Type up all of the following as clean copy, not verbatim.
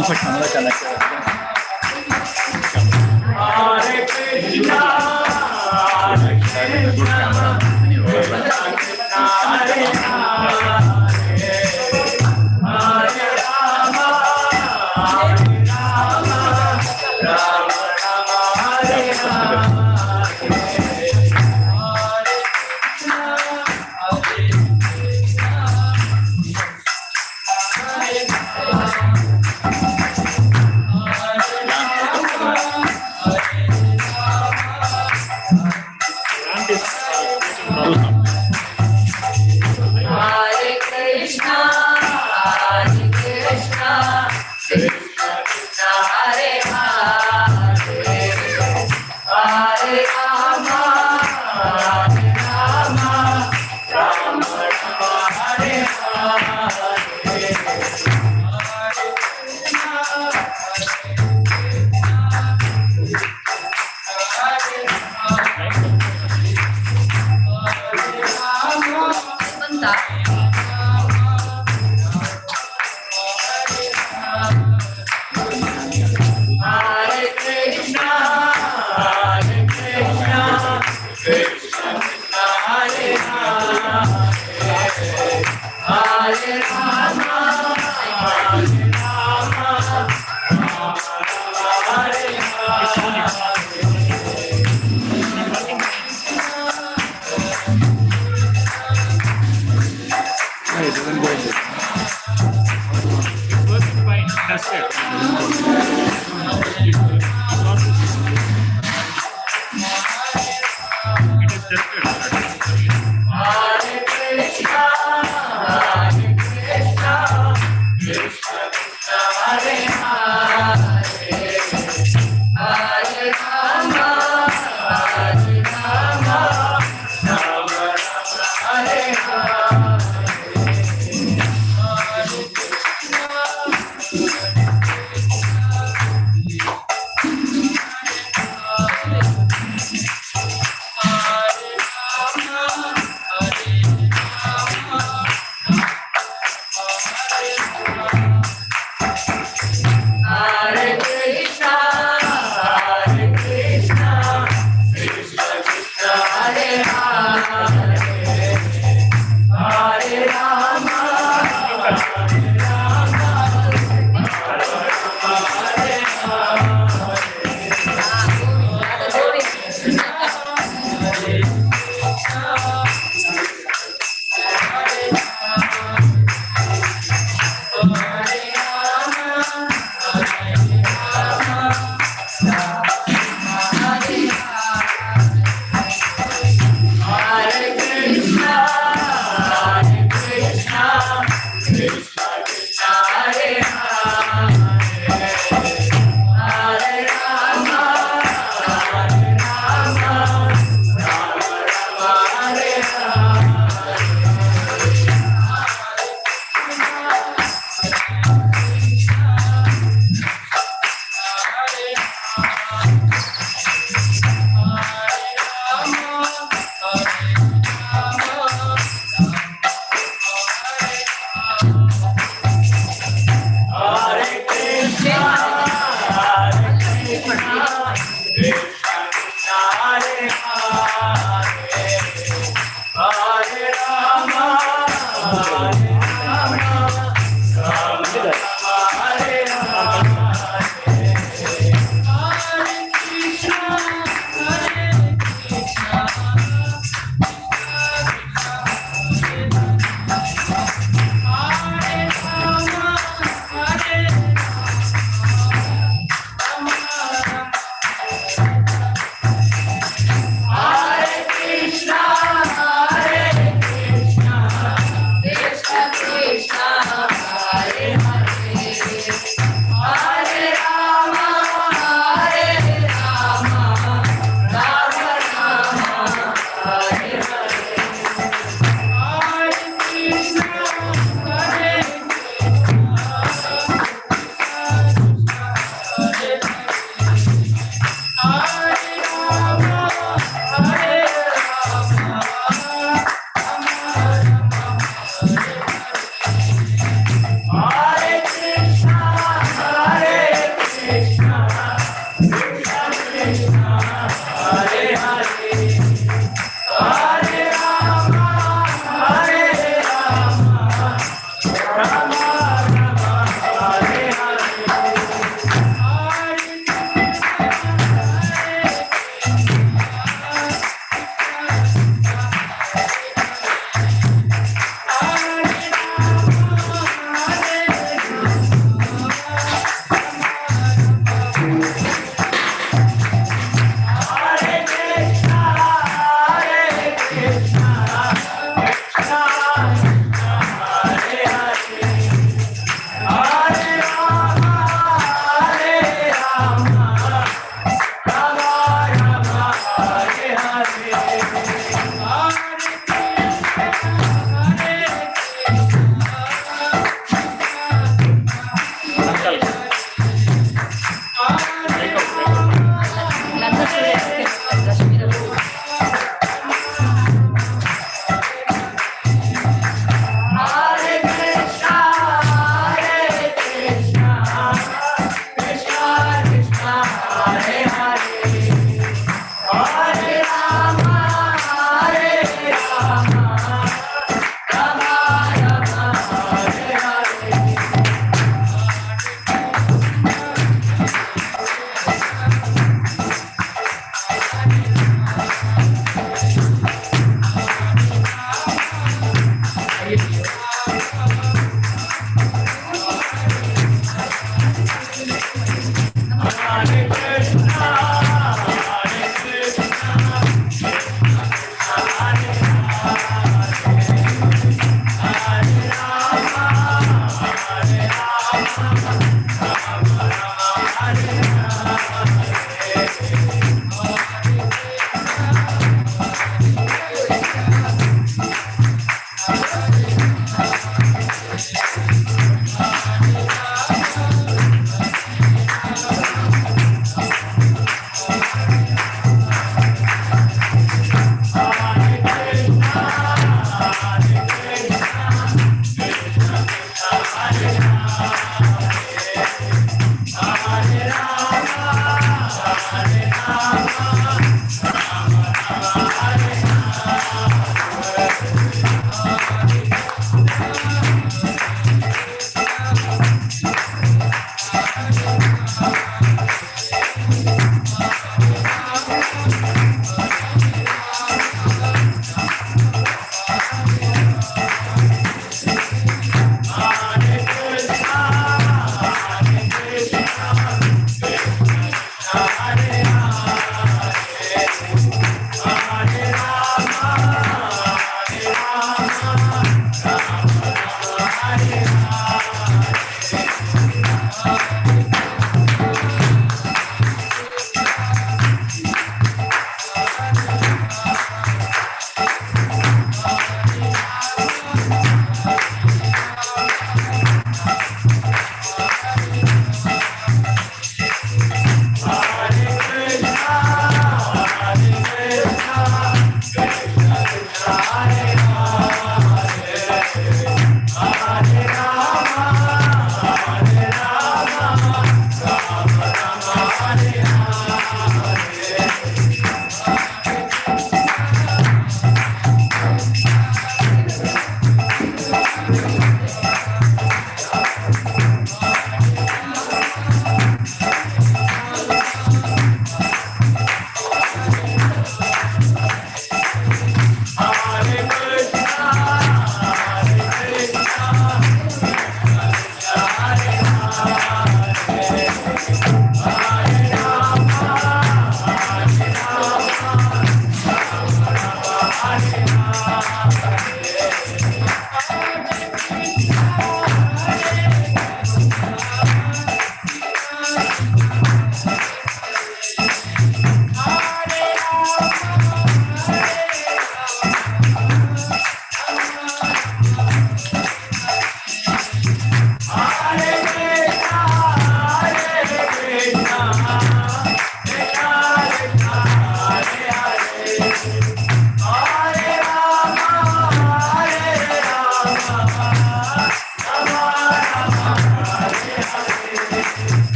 कौन सा camera connect है? Hare Krishna, Hare Krishna, Hare Rama, Hare Rama, Rama Rama, Hare Hare, Hare Krishna, Hare Krishna, Hare Hare, Hare Rama, Hare Rama, Rama Rama, Hare Hare.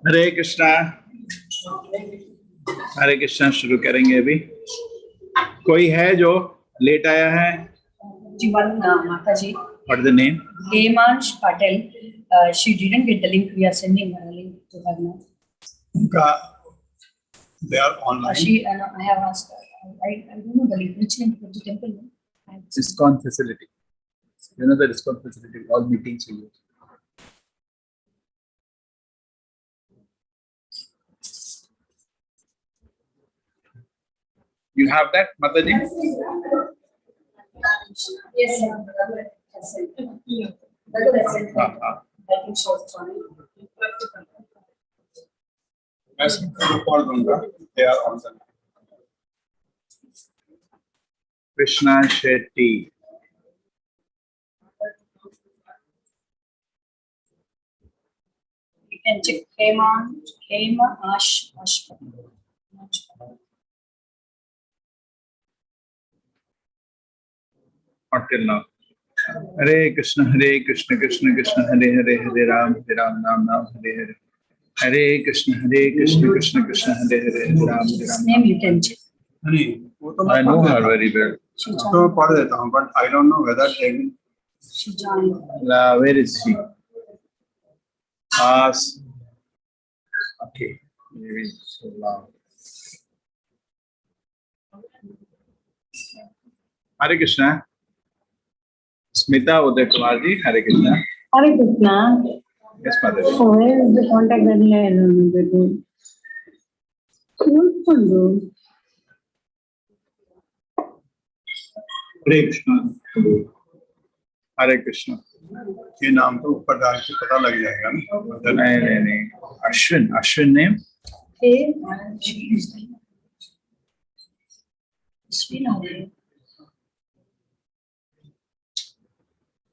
हरे कृष्णा। हरे कृष्णा शुरू करेंगे अभी। कोई है जो late आया है? Jivan Mataji. What is the name? Hemansh Patel. She didn't get the link. We are sending her a link to her now. They are online. I have asked her. I don't know the link. Which link for the temple? ISKCON facility. You know the ISKCON facility. All meetings we use. You have that, Mataji? Yes, sir. मैं पढ़ दूंगा. They are online. Krishna Shetty. You can check Hemash. Not till now. Hare Krishna Krishna Krishna Hare Hare Hare Ram Ram Ram Hare Hare. Hare Krishna Krishna Krishna Hare Hare Hare Ram This Ram. name you can check. नहीं, वो तो I know her very well. तो पढ़ देता हूँ, but I don't know whether they will. She joined. Where is she? Okay. Maybe so loud. Hare Krishna. Smita Uday Kumar ji, Hare Krishna. Hare Krishna. Yes, Mother. Where is the contact that Hare Krishna. Hare Krishna. ये नाम तो ऊपर डाल के पता लग जाएगा ना. नहीं. Ashwin name?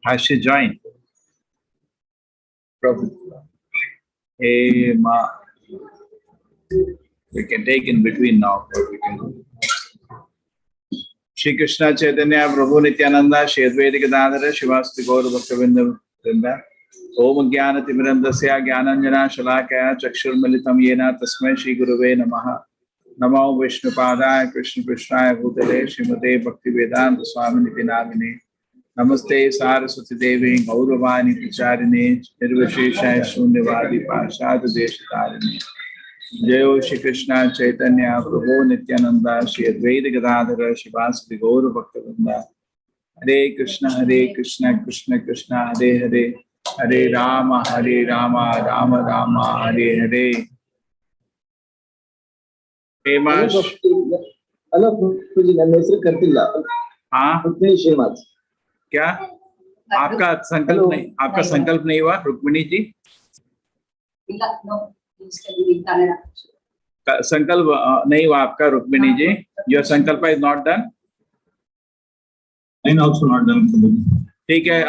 Has she joined? Probably. Hey, Ma. We can take in between now. We can do. Shri Krishna Chaitanya Prabhu Nityananda Shri Advaita Gadadhara Shivasti Gaura Bhaktavinda Vrinda Om Jnana Timirandasya Jnananjana Shalakaya Chakshurmalitam Yena Tasmai Shri Guruve Namaha Namo Vishnu Padaya Krishna Krishnaya Bhutale Srimate Bhaktivedanta Swami Niti Namine Namaste Saraswati Devi Gauravani Pacharine Nirvasheshaya Shunyavadi Pashad Deshatarine Jayo Shri Krishna Chaitanya Prabhu Nityananda Shri Advaita Gadadhara Shivasati Gaura Bhaktavinda Hare Krishna Krishna Krishna Hare Hare Hare Rama Rama Rama Hare Hare. Hemansh. Hello, Prabhuji, ನನ್ನ ಹೆಸರು ಕರ್ತಿಲ್ಲ. हाँ रुक्मिणी श्रीमाज. क्या आपका संकल्प नहीं, आपका संकल्प नहीं हुआ रुक्मिणी जी? संकल्प नहीं हुआ आपका रुक्मिणी जी? योर संकल्प is not done. Mine also not done. ठीक है.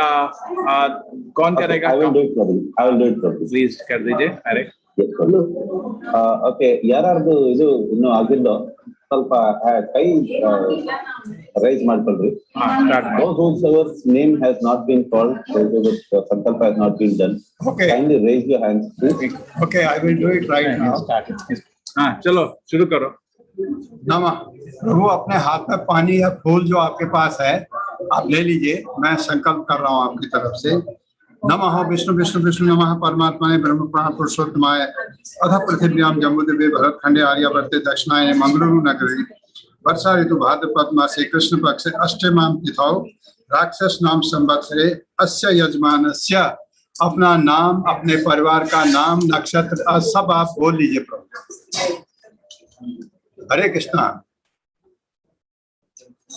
कौन करेगा? I will do it, Prabhuji. I will do it, Prabhuji. Please कर दीजिए. अरे Yes, Prabhuji. Okay, ಯಾರಾರ್ದು ಇದು ಇನ್ನೂ ಆಗಿಲ್ಲ ಸ್ವಲ್ಪ ಕೈ ರೈಸ್ ಮಾಡ್ಕೊಳ್ರಿ. Those whose name has not been called, whose sankalpa has not been done, Okay. kindly raise your hands, please. Okay, I will do it right now. हाँ चलो शुरू करो. नमः. प्रभु अपने हाथ में पानी या फूल जो आपके पास है आप ले लीजिए. मैं संकल्प कर रहा हूँ आपकी तरफ से. नमः विष्णु विष्णु विष्णु नमः परमात्माय ब्रह्म प्राण पुरुषोत्तमाय अथ पृथिव्याम जम्बूद्वीपे भरतखंडे आर्यावर्ते दक्षिणायने मंगलूरु नगरी वर्षा ऋतु भाद्रपद मासे कृष्ण पक्षे अष्टमां तिथौ राक्षस नाम संवत्सरे अस्य यजमानस्य. अपना नाम, अपने परिवार का नाम, नक्षत्र सब आप बोल लीजिए प्रभु. हरे कृष्णा.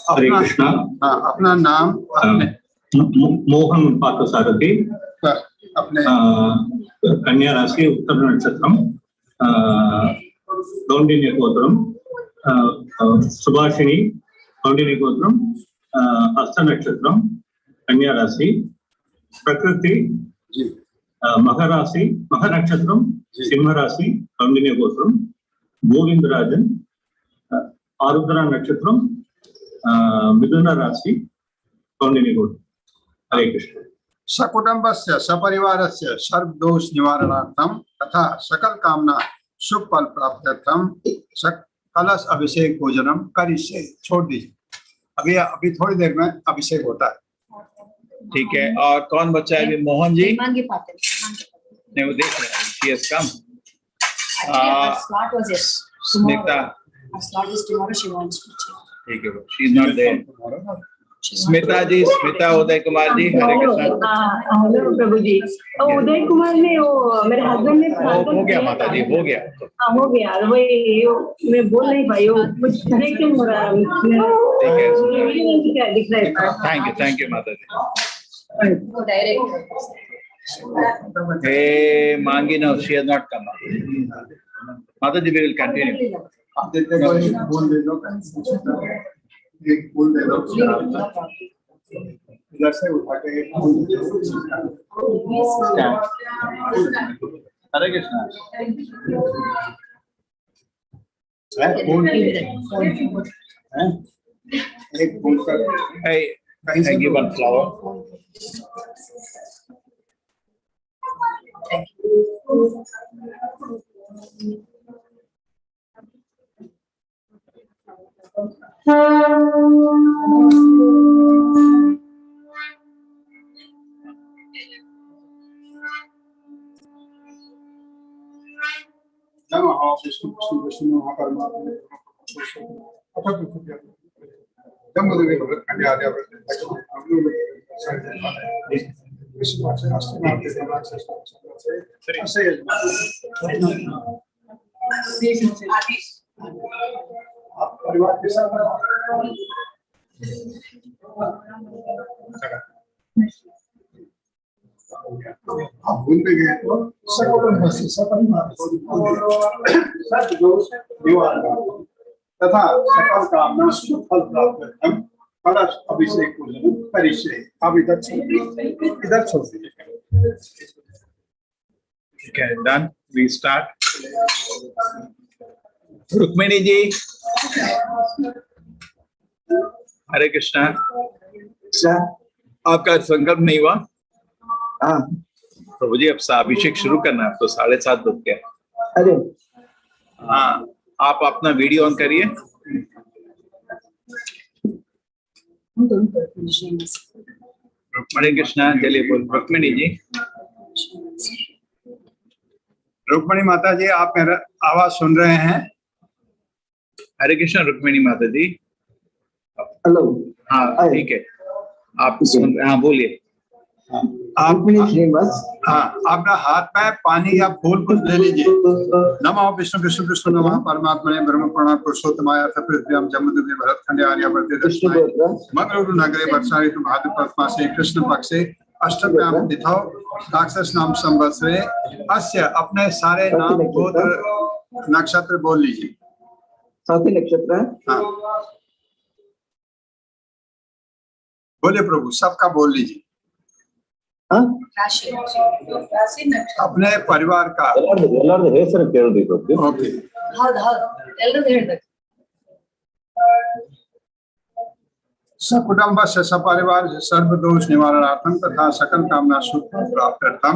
हरे कृष्णा. हाँ, अपना नाम, अपने मोहन पार्थसारथी, अपने कन्या राशि, उत्तर नक्षत्रम, कौंडिन्य गोत्रम, सुभाषिणी कौंडिन्य गोत्रम, हस्त नक्षत्रम, कन्या राशि, प्रकृति मकर राशि, मकर नक्षत्रम, सिंह राशि, कौंडिन्य गोत्रम, गोविंदराजन आरुद्रा नक्षत्रम, मिथुन राशि, कौंडिन्य गोत्रम. हरे कृष्ण. सकुटुम्बस्य सपरिवारस्य सर्वदोष निवारणार्थम तथा सकल कामना शुभ फल प्राप्त्यर्थम कलश अभिषेक भोजनम करिष्ये। छोड़ दीजिए, अभी थोड़ी देर में अभिषेक होता है। ठीक है, और कौन बच्चा है अभी? मोहन जी? Himangi Patil. नहीं, वो देख रहे हैं, she has come. Actually, her slot was yes. Smita, Her slot is tomorrow. She wants to check. ठीक है, she is not there. Smita ji, Smita Uday Kumar ji, Hare Krishna. Hello प्रभु जी। उदय कुमार ने वो मेरे हस्बैंड ने हो गया माता जी, हो गया। हो गया। वही मैं बोल नहीं पाई, वो कुछ कनेक्शन हो रहा है। ठीक है, क्या दिख रहा है? थैंक यू माता जी। Go direct. Hey, Mangi, no, she has not come. Mata ji, we will continue. Aditya को एक फूल दे दो, एक फूल दे दो, इधर से उठा के एक फूल दे दो। हरे कृष्णा। है फूल, है एक फूल का। Hey, I give one flower. नमः विष्णु विष्णु विष्णु नमः परमात्मने जम्बुद्वीप भरतखंडे आदि आप परिवार के साथ आप भूल भी गए तो सकुटुम्ब से सपरिवार सर्वदोष निवारण तथा सकल कामना शुभ फल प्राप्त करतम कलश अभिषेक पूजन करिष्ये। अब इधर छोड़ दीजिए। ठीक है, done, we start. Rukmini ji, Hare Krishna. आपका संकल्प नहीं हुआ? हाँ प्रभु जी, अब अभिषेक शुरू करना है, तो 7:30 बज गया। अरे हाँ, आप अपना वीडियो ऑन करिए। हरे कृष्णा, चलिए बोल। रुक्मिणी जी। रुक्मिणी माता जी, आप मेरा आवाज सुन रहे हैं? हरे कृष्णा रुक्मिणी माता जी। हेलो। हाँ ठीक है, आप सुन, हाँ बोलिए। आप श्रीनिवास, हाँ, अपना हाथ में पानी या फूल कुछ ले लीजिए। नमः विष्णु विष्णु विष्णु नमः परमात्मने ब्रह्म प्रणव पुरुषोत्तमाय पृथ्व्याम जम्बुद्वीपे भरतखंडे आर्यावर्ते दक्षिणाय मंगलूरु नगरे वर्षा ऋतु भाद्रपद मासे कृष्ण पक्षे अष्टम्याम तिथौ राक्षस नाम संवत्सरे अस्य। अपने सारे नाम गोत्र नक्षत्र बोल लीजिए। साथी नक्षत्र। हाँ बोले प्रभु, सबका बोल लीजिए। राशि अपने परिवार का। ಎಲ್ಲರದು ಹೆಸರು ಕೇಳಬೇಕು। ओके, ಹೌದು ಎಲ್ಲರೂ ಹೇಳ್ಬೇಕು। सकुटुम्ब से सपरिवार सर्वदोष निवारणार्थम तथा सकल कामना सुख प्राप्त्यर्थम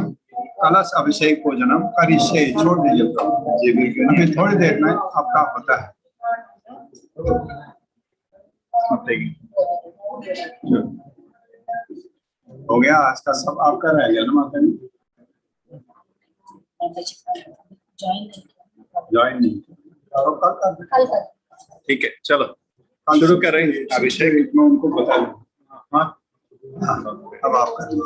कलश अभिषेक भोजनम करिष्ये। छोड़ दीजिए प्रभु जी, बिल्कुल अभी थोड़ी देर में आपका होता है। हो गया, आज का सब आपका रह गया ना माता जी? ज्वाइन नहीं तो कल कर। ठीक है, चलो शुरू कर रहे हैं अभिषेक। मैं उनको बता दूं। हाँ अब आप करिए।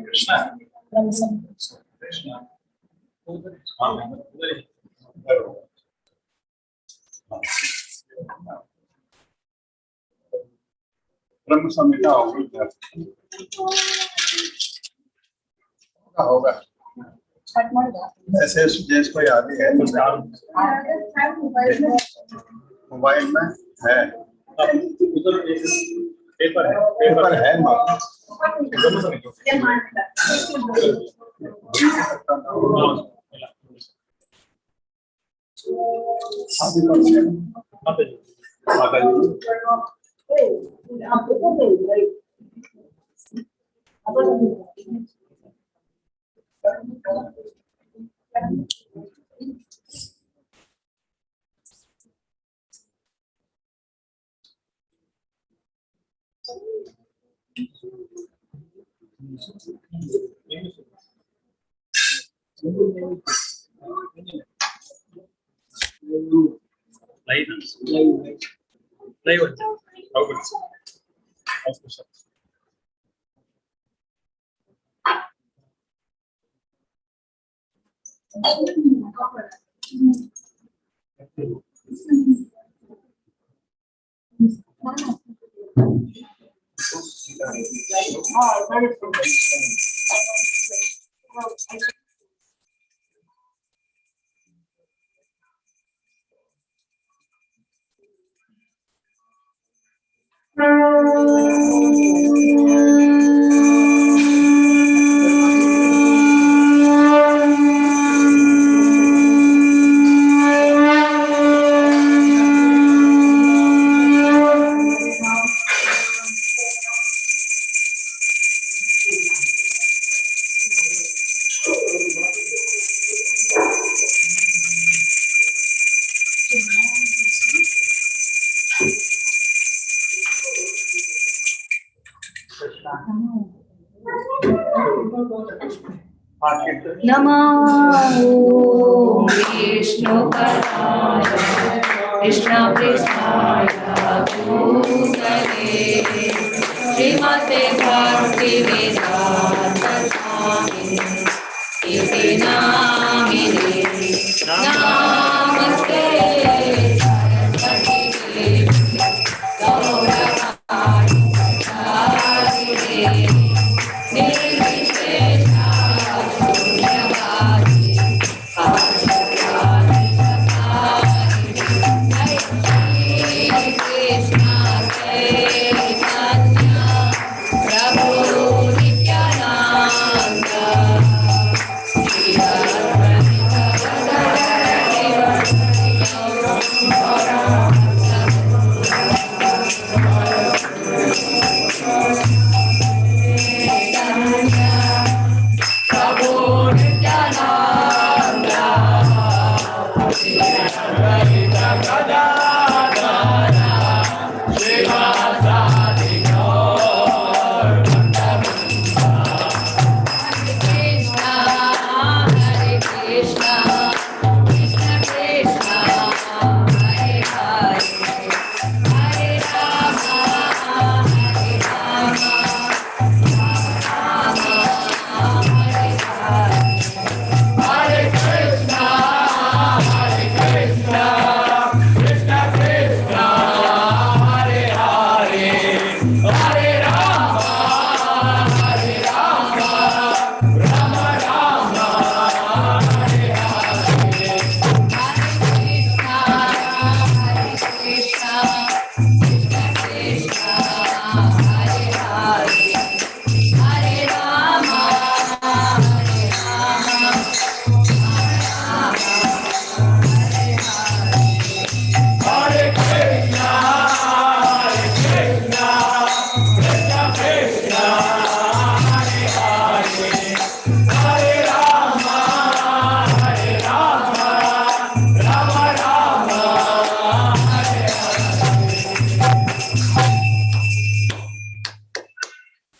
कृष्णा ब्रह्म संहिता होगा। ऐसे सुजेश को याद ही है तो मोबाइल में है, पेपर है नमो विष्णुपदाय कृष्णपृष्ठाय भूतले श्रीमते भक्तिवेदान्त स्वामिने इति नामिने नमस्ते सरस्वती गौरवाणी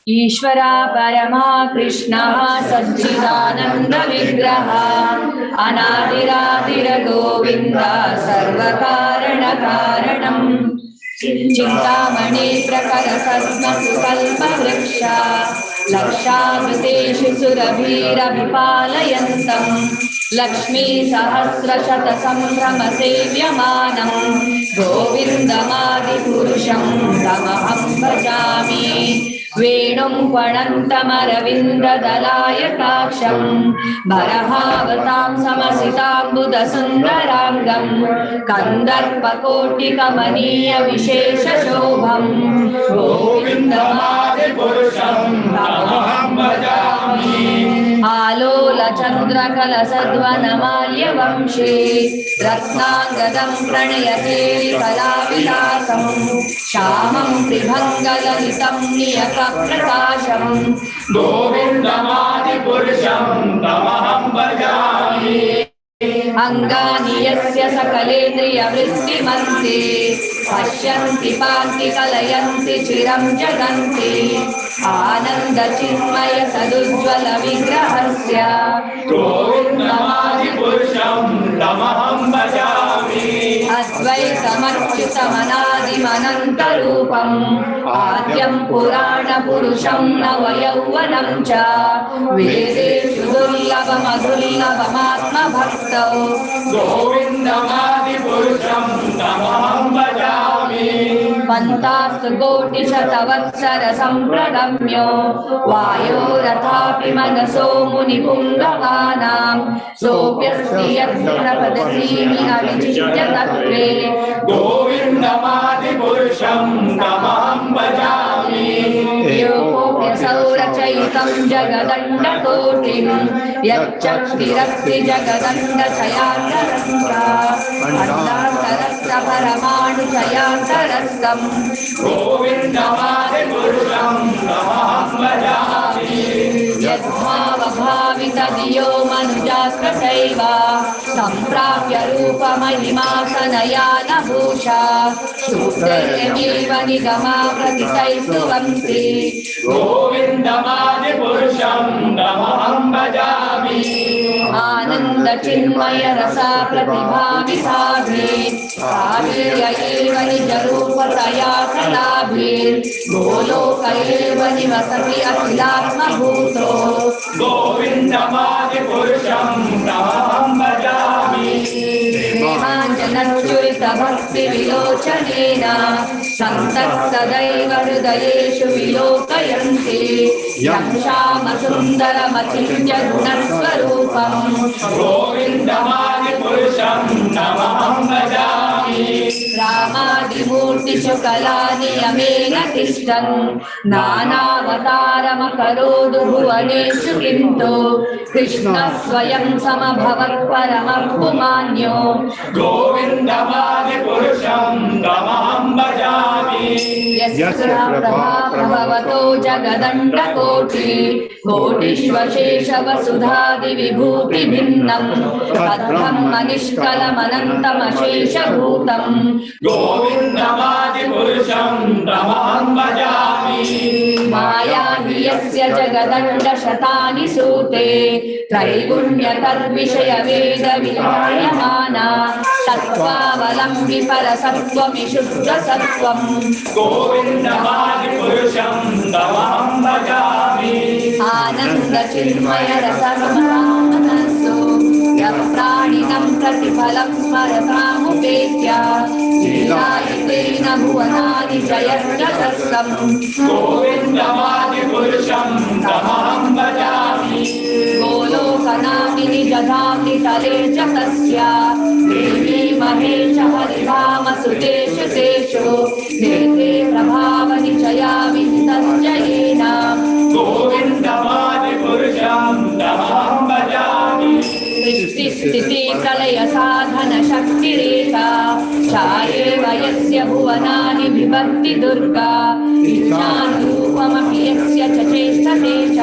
ईश्वरा परमा कृष्णः सच्चिदानंद विग्रह अनादिरादिर गोविंद सर्वकारण कारणम् चिंतामणि प्रकर सत्मसुकल्प वृक्ष लक्षावृतेषु सुरभिरभिपालयन्तम् लक्ष्मी सहस्रशत संभ्रम सेव्यमानम् गोविन्दमादिपुरुषं तमहं भजामि वेणुं पणन्तमरविन्ददलायताक्षं बरहावतां समसिताम्बुदसुन्दराङ्गं कन्दर्पकोटिकमनीय विशेषशोभं गोविन्दमादिपुरुषं तमहं भजामि आलोल चन्द्रकलसद्वनमाल्यवंशे रत्नाङ्गदं प्रणयते कलाविलासं श्यामं त्रिभङ्गललितं नियतप्रकाशम् गोविन्दमादिपुरुषं तमहं भजामि अङ्गानि यस्य सकलेन्द्रियवृत्तिमन्ते पश्यन्ति पान्ति कलयन्ति चिरं जगन्ति आनन्दचिन्मय सदुज्ज्वल विग्रहस्य गोविन्दमादिपुरुषं तमहं भजामि अद्वैतमच्युतमनादिमनन्तरूपम् आद्यं पुराणपुरुषं नवयौवनं च वेदेषु दुर्लभमधुर्लभमात्मभक्तौ गोविन्दमादिपुरुषं तमहं भजामि पन्तास्तु कोटिशतवत्सर सम्प्रगम्यो वायोरथापि मनसो मुनिपुङ्गवानां सोऽप्यस्ति यत्र प्रदसीमि अविचित्य तत्त्वे गोविन्दमादिपुरुषं तमहं भजामि योऽप्यसौ रचयितं जगदण्डकोटिं यच्चक्तिरस्ति जगदण्डचयान्तरस्य अण्डान्तरस्य परमाणुचयान्तरस्थं गोविन्दमादिपुरुषं तमहं भजामि यद्भावभावितधियो मनुजास्तथैव सम्प्राप्य रूपमहिमासनयानभूषा शूद्रैरेव निगमा प्रतिशैस्तुवन्ति गोविन्दमादिपुरुषं तमहं भजामि आनन्दचिन्मय रसा प्रतिभाविताभि काव्य एव निजरूपतया कलाभिर् गोलोक एव निवसति अखिलात्मभूतो गोविन्दमादिपुरुषं तमहं भजामि प्रेमाञ्जनच्युरितभक्तिविलोचनेन सन्तः सदैव हृदयेषु विलोकयन्ति यं श्यामसुन्दरमचिन्त्य गुणस्वरूपं गोविन्दमादिपुरुषं तमहं भजामि रामादिमूर्तिषु कलानियमेन तिष्ठन् नानावतारमकरोदु भुवनेषु किन्तु कृष्णः स्वयं समभवत् परमः पुमान्यो गोविन्दमादिपुरुषं तमहं भजामि यस्य प्रभावतो जगदण्डकोटि कोटिष्वशेषवसुधादिविभूतिभिन्नं तद्ब्रह्म निष्कलमनन्तमशेषभूतं गोविन्दमादिपुरुषं तमहं भजामि माया हि यस्य जगदण्डशतानि सूते त्रैगुण्यतद्विषयवेदविधायमाना सत्त्वावलम्बि परसत्त्वमिषुद्धसत्त्वं गोविन्दमादिपुरुषं तमहं भजामि आनन्दचिन्मय रसमनसो यप्राणिनं प्रतिफलं स्मरतामुपेत्य लीलायतेन भुवनानि जयत्यतस्सं गोविन्दमादिपुरुषं तमहं भजामि गोलोकनामिनि जधामि तले च तस्य देवी महेश हरिधामसुतेषु तेषु देते प्रभावनिचया विहितश्चयेन गोविन्दमादिपुरुषं तमहं भजामि सृष्टिस्थिति प्रलय साधन शक्तिरेका छायेव यस्य भुवनानि बिभक्ति दुर्गा इच्छानुरूपमपि यस्य च चेष्टते च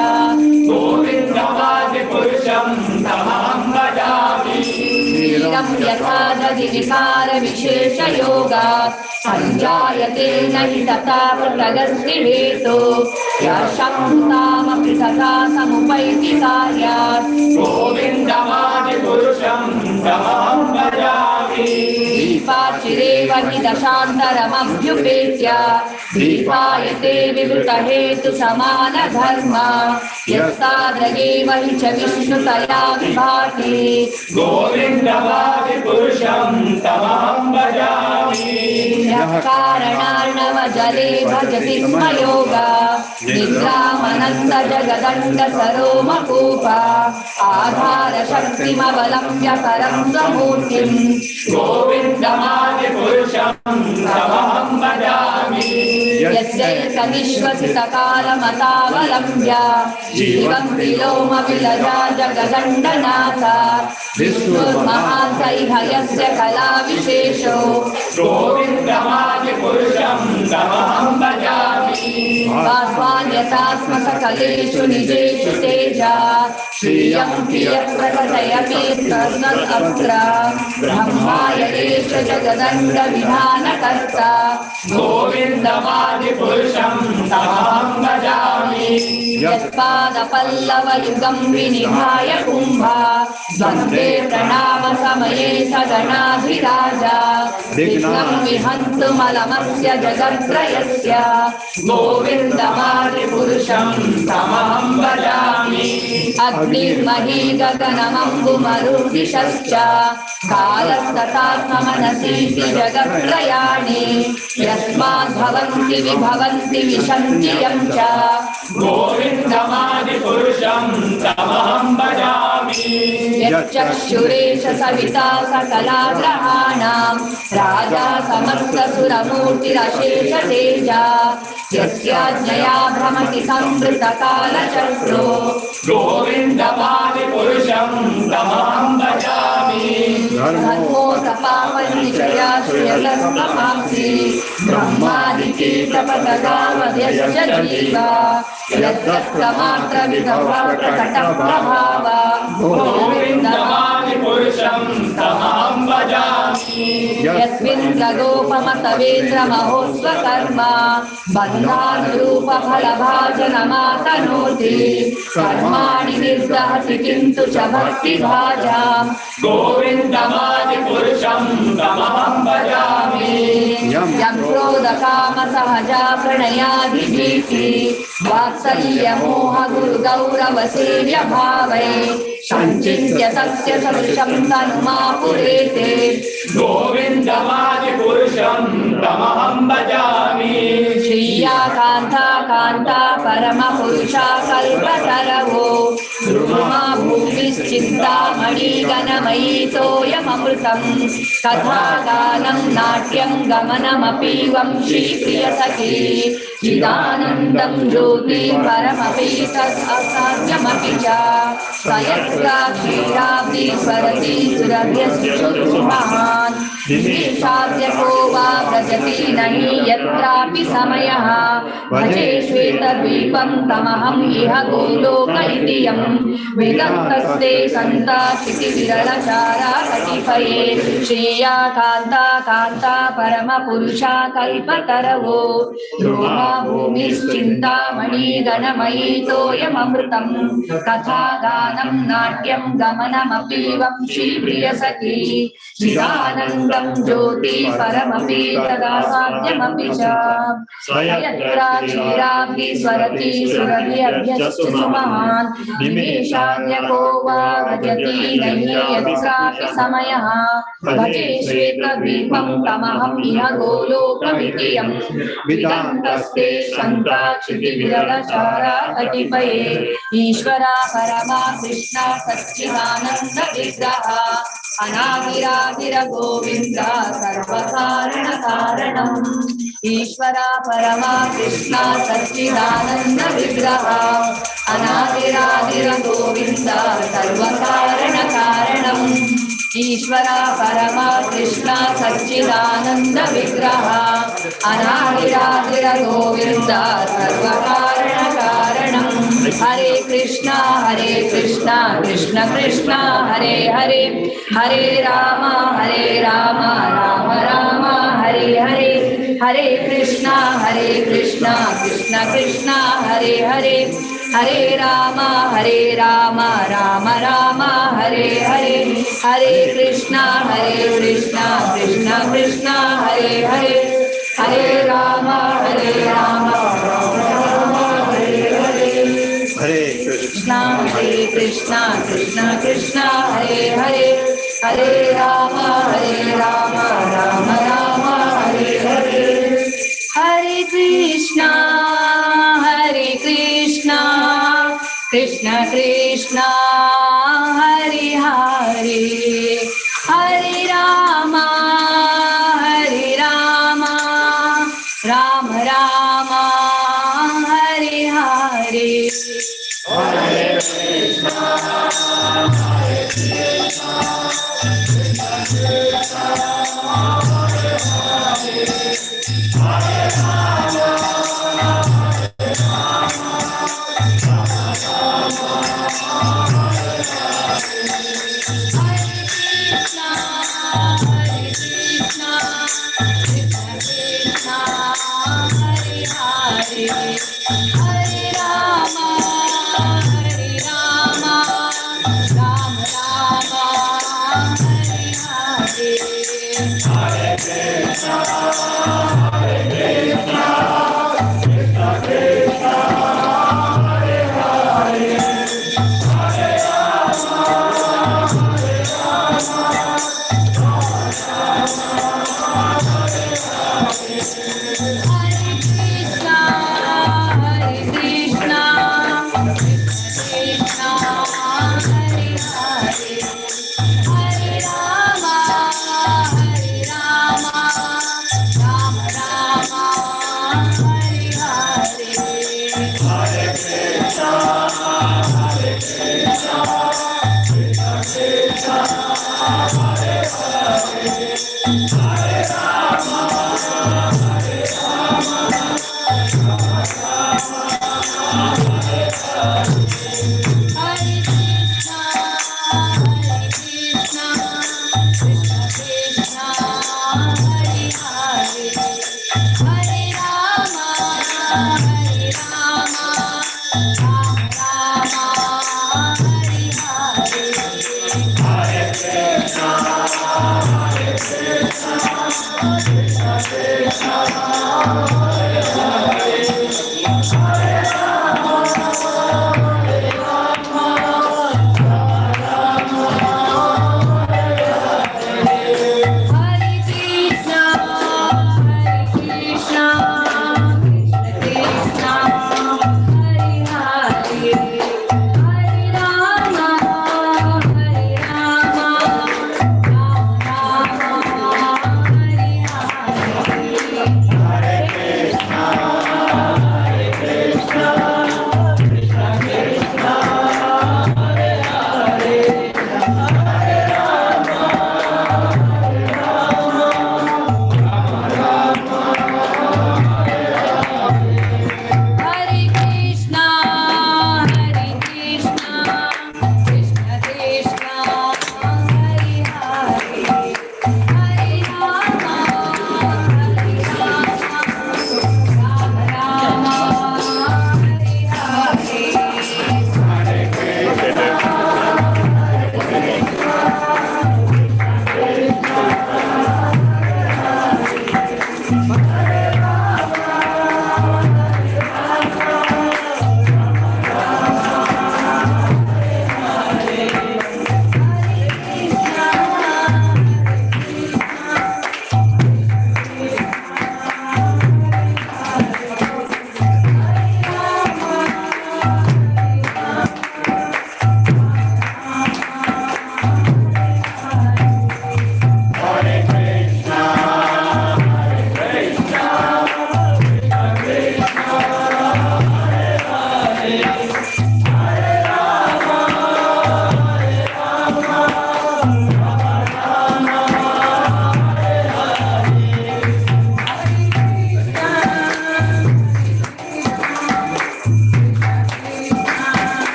गोविन्दमादिपुरुषं तमहं भजामि वीरं यथा दधिविकार विशेषयोगा सञ्जायते न हि तथा पृथगस्ति हेतो यशक्तामपि तथा समुपैति कार्यात् गोविन्दमादिपुरुषं तमहं भजामि दीपाचिरेव हि दशान्तरमभ्युपेत्य दीपायते विवृतहेतु समानधर्म यस्तादृगेव हि च विष्णुतया विभाति गोविन्दमादिपुरुषं तमहं भजामि यः कारणार्णवजले भजति स्म योगा निद्रामनन्तजगदण्डसरोमकूप आधारशक्तिमवलम्ब्य परं स्वमूर्तिं गोविन्दमादिपुरुषं यस्यैकविश्वसितकालमतावलम्ब्य जीवं विलोम विलजा जगदण्डनाथ विष्णुर्महासैहयस्य कलाविशेषो गोविन्दमादिपुरुषं तमहं भजामि भास्वान्यथा स्म सकलेषु निजेषु तेजा श्रियं कियत् प्रकटयति तन्नदत्र ब्रह्मायलेश जगदण्डविधानकर्ता गोविन्दमादिपुरुषं तमहं भजामि यत्पादपल्लवयुगं विनिधाय कुम्भा द्वन्द्वे प्रणामसमये सगणाधिराजा विघ्नं विहन्तुमलमस्य जगत्त्रयस्य गोविन्दमादिपुरुषं तमहं भजामि अग्निर्मही गगनमम्बुमरुदिशश्च कालस्तथात्ममनसीति जगत्त्रयाणि यस्माद्भवन्ति विभवन्ति विशन्ति यं च गोविन्दमादिपुरुषं तमहं भजामि यच्चक्षुरेश सविता सकलाग्रहाणां राजा समस्तसुरमूर्तिरशेषतेजा यस्याज्ञया भ्रमति संवृतकालचक्रो गोविन्दमादिपुरुषं तमहं भजामि धर्मोतपावनिशया श्रियलस्तमांसि ब्रह्मादिकीर्तपदगामध्यश्च जीवा यद्दत्तमात्रविधप्रकटप्रभाव गोविन्दमादिपुरुषं तमहं भजामि यस्मिन्द्रगोपमतवेन्द्रमहोस्वकर्म बन्धानुरूपफलभाजनमातनोति कर्माणि निर्दहति किन्तु च भक्तिभाजां गोविन्दमादिपुरुषं तमहं भजामि यं क्रोधकामसहजा प्रणयादिभीति वात्सल्यमोहगुरुगौरवसेव्यभावै सञ्चिन्त्य तस्य सदृशं तनुमापुरेते गोविन्दमादिपुरुषं तमहं भजामि श्रिया कान्ता कान्ता परमपुरुषा कल्पतरवो ध्रुवमा भूमिश्चिन्तामणि गणमयी तोयममृतं कथागानं नाट्यं गमनमपीवं श्रीप्रियसखी चिदानन्दं ज्योति परमपि तदसाध्यमपि च स यत्रा क्षीराब्धि स्वरति सुरभ्यश्रुतिमहान् निमेषाद्यको वा व्रजति नहि यत्रापि समयः भजे श्वेतद्वीपं तमहं इह गोलोक इति यं विदग्धस्ते सन्ता क्षितिविरलचारा कटिफये श्रिया कान्ता कान्ता परमपुरुषा कल्पतरवो ध्रुवा भूमिश्चिन्तामणि गणमयी तोयममृतं कथागानं नाट्यं गमनमपीवं श्रीप्रियसखी चिदानन्दं ज्योति परमपि तदासाध्यमपि च यत्रा क्षीराब्धि स्वरति सुरभिरभ्यश्च सुमहान् निमेषान्यको वा व्रजति नहि यत्रापि समयः भजे श्वेतद्वीपं तमहं इह गोलोकमिति यं विदग्धस्ते सन्ता क्षितिविरलचारा कटिपये ईश्वरा परमा कृष्णा सच्चिदानन्द विग्रहा अनादिरादिर गोविन्द सर्वकारण कारणम् ईश्वरा परमा कृष्णा सच्चिदानन्द विग्रहा अनादिरादिर गोविन्द सर्वकारण कारणम् ईश्वरा परमा कृष्णा सच्चिदानन्द विग्रहा अनादिरादिर गोविन्द सर्वकारण कारणम् हरे Krishna Krishna Krishna Hare Hare Hare Ram Ram Ram Hare Hare Hare Krishna Krishna Krishna Hare Hare Hare Ram Ram Ram Hare Hare Hare Krishna Krishna Krishna Hare Hare Hare Ram Ram Hare Hare Hare Krishna Krishna Krishna Hare Hare Hare Ram Ram Ram Hare Hare Hare Krishna Krishna Krishna Hare Hare Hare Ram Hare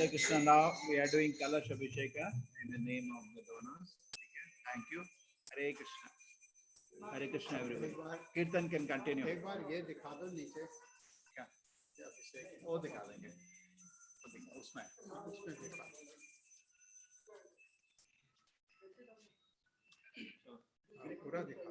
Hare Krishna. Now we are doing Kalash Abhisheka in the name of the donors. Thank you. Hare Krishna. Hare Krishna, everybody. Kirtan can continue. एक बार ये दिखा दो नीचे क्या अभिषेक वो दिखा देंगे उसमें दिखा पूरा दिखा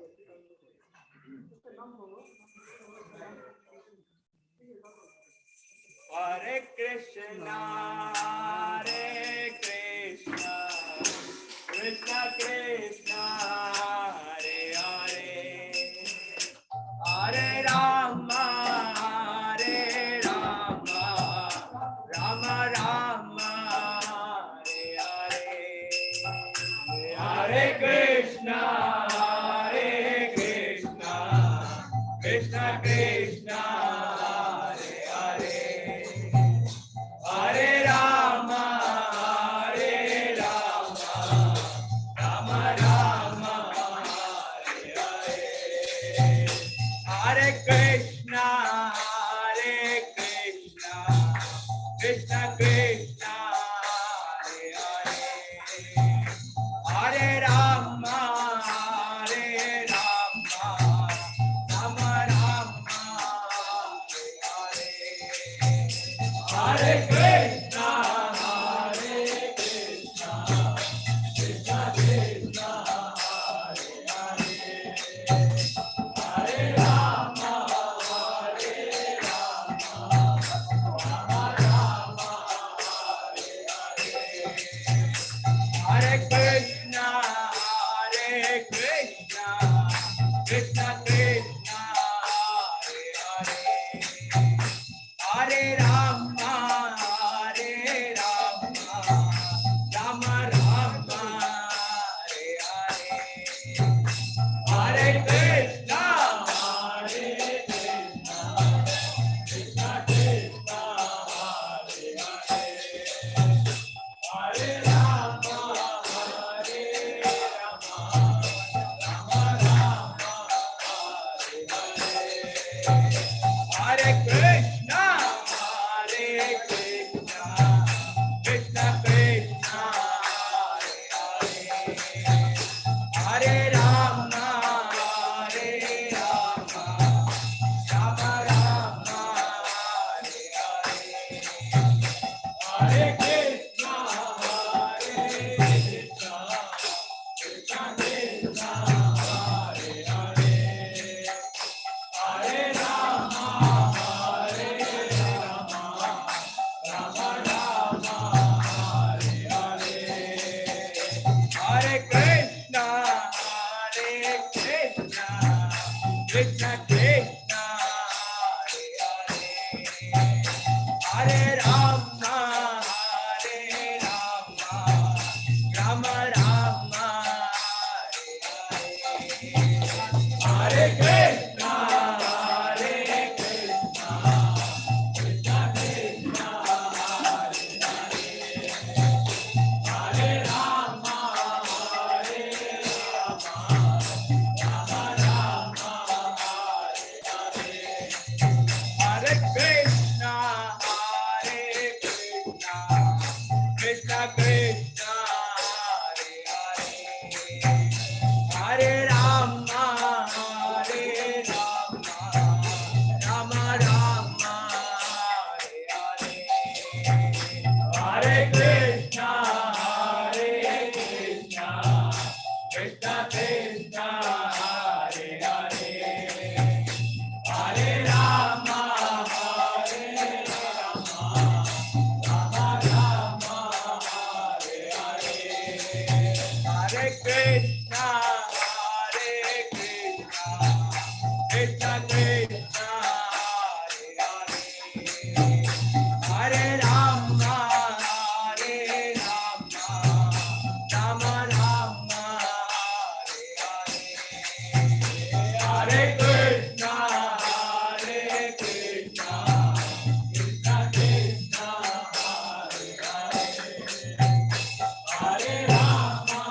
Hare Krishna, Hare Krishna, Krishna Krishna, Hare Hare, Hare Rama, Hare Rama, Rama Rama, Hare Hare. Hare Krishna, Krishna Krishna, Hare Hare, Hare Rama, Rama Rama, Hare Hare, Hare Krishna, Krishna Krishna, Hare Hare, Hare Rama, Rama Rama, Hare Hare, Hare Krishna, Krishna Krishna, Hare Hare, Hare Rama, Rama Rama, Hare Krishna, Krishna Krishna, Hare Hare, Hare Rama, Rama Rama, Hare Hare, Hare Krishna, Krishna Krishna, Hare Hare, Hare Rama, Rama Rama, Hare Krishna, Krishna Krishna, Hare Rama, Rama Rama, Hare Krishna, Krishna Krishna, Hare Hare, Hare Rama, Rama Rama, Hare Hare, Hare Krishna, Krishna Krishna, Hare Hare, Hare Rama, Rama Rama, Hare Krishna, Krishna Krishna, Hare Rama, Rama Rama, Hare Krishna, Krishna Krishna, Hare Rama, Rama Rama, Hare Krishna, Krishna Krishna, Hare Hare, Hare Rama, Rama Rama, Hare Hare, Hare Krishna, Krishna Krishna, Hare Rama, Rama Rama, Hare Krishna, Krishna Krishna, Hare Hare, Hare Rama,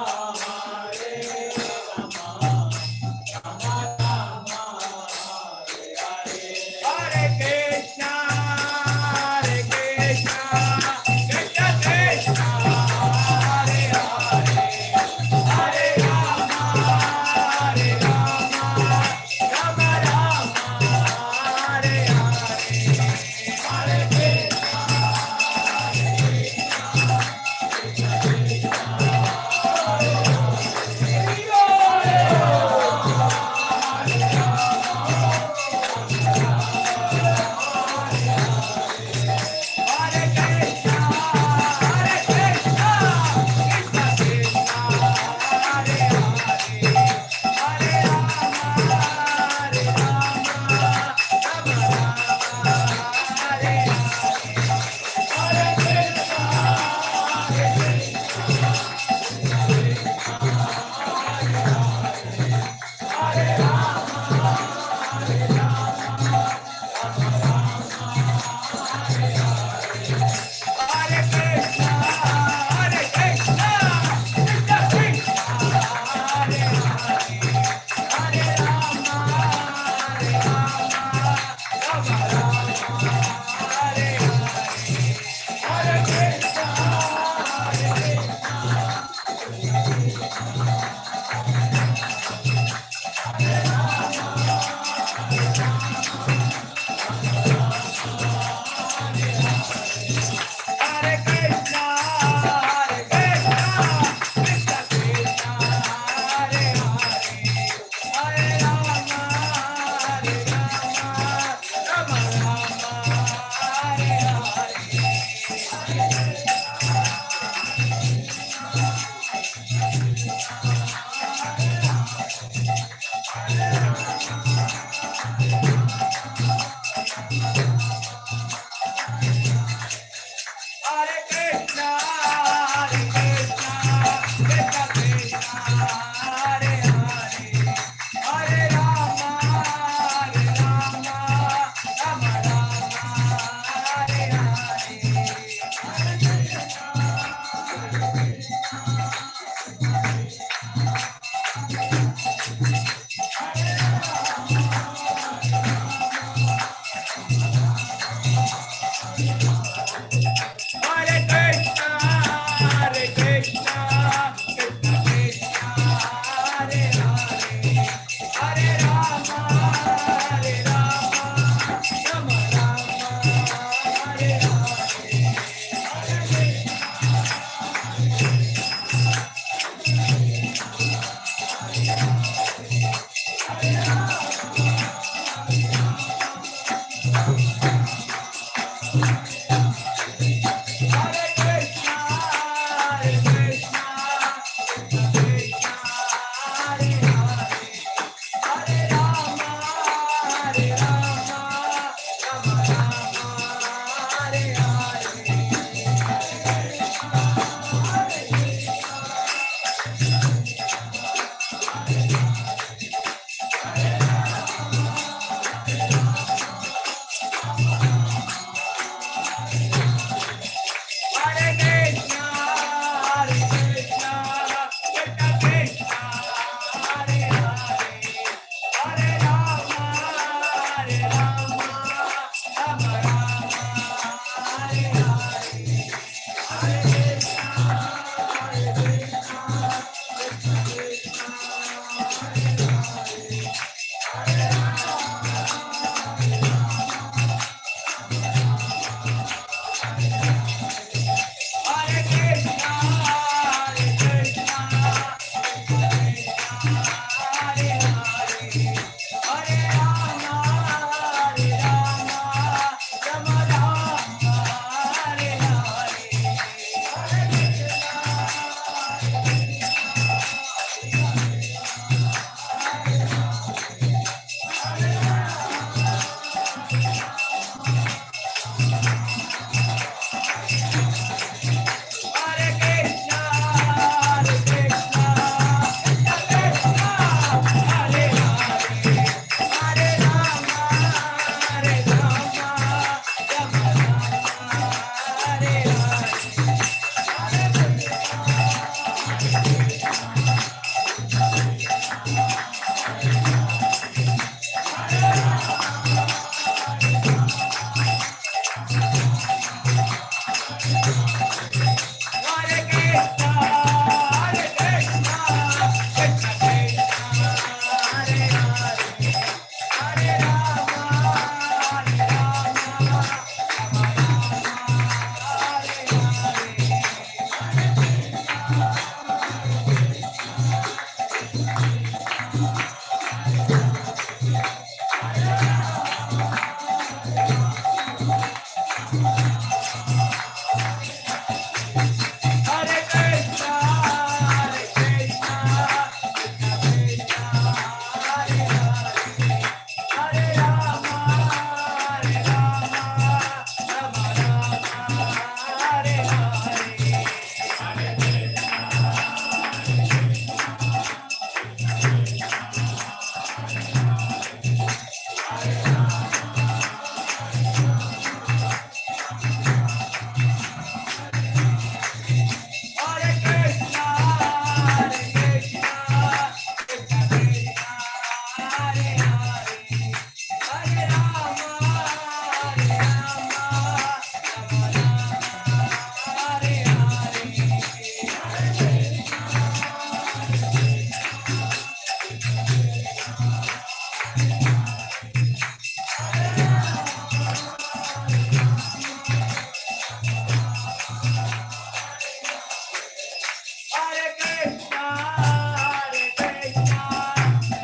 Krishna, Hare Krishna,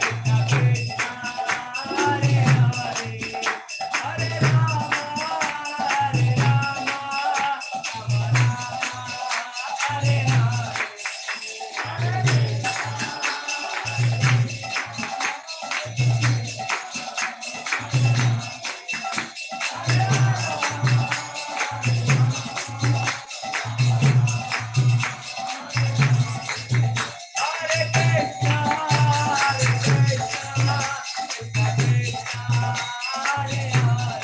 Krishna Krishna, Hare Hare, Hare Rama, Hare Rama, Rama Rama, Hare Hare. Hare Krishna, Hare Krishna, Krishna Krishna, Hare Hare,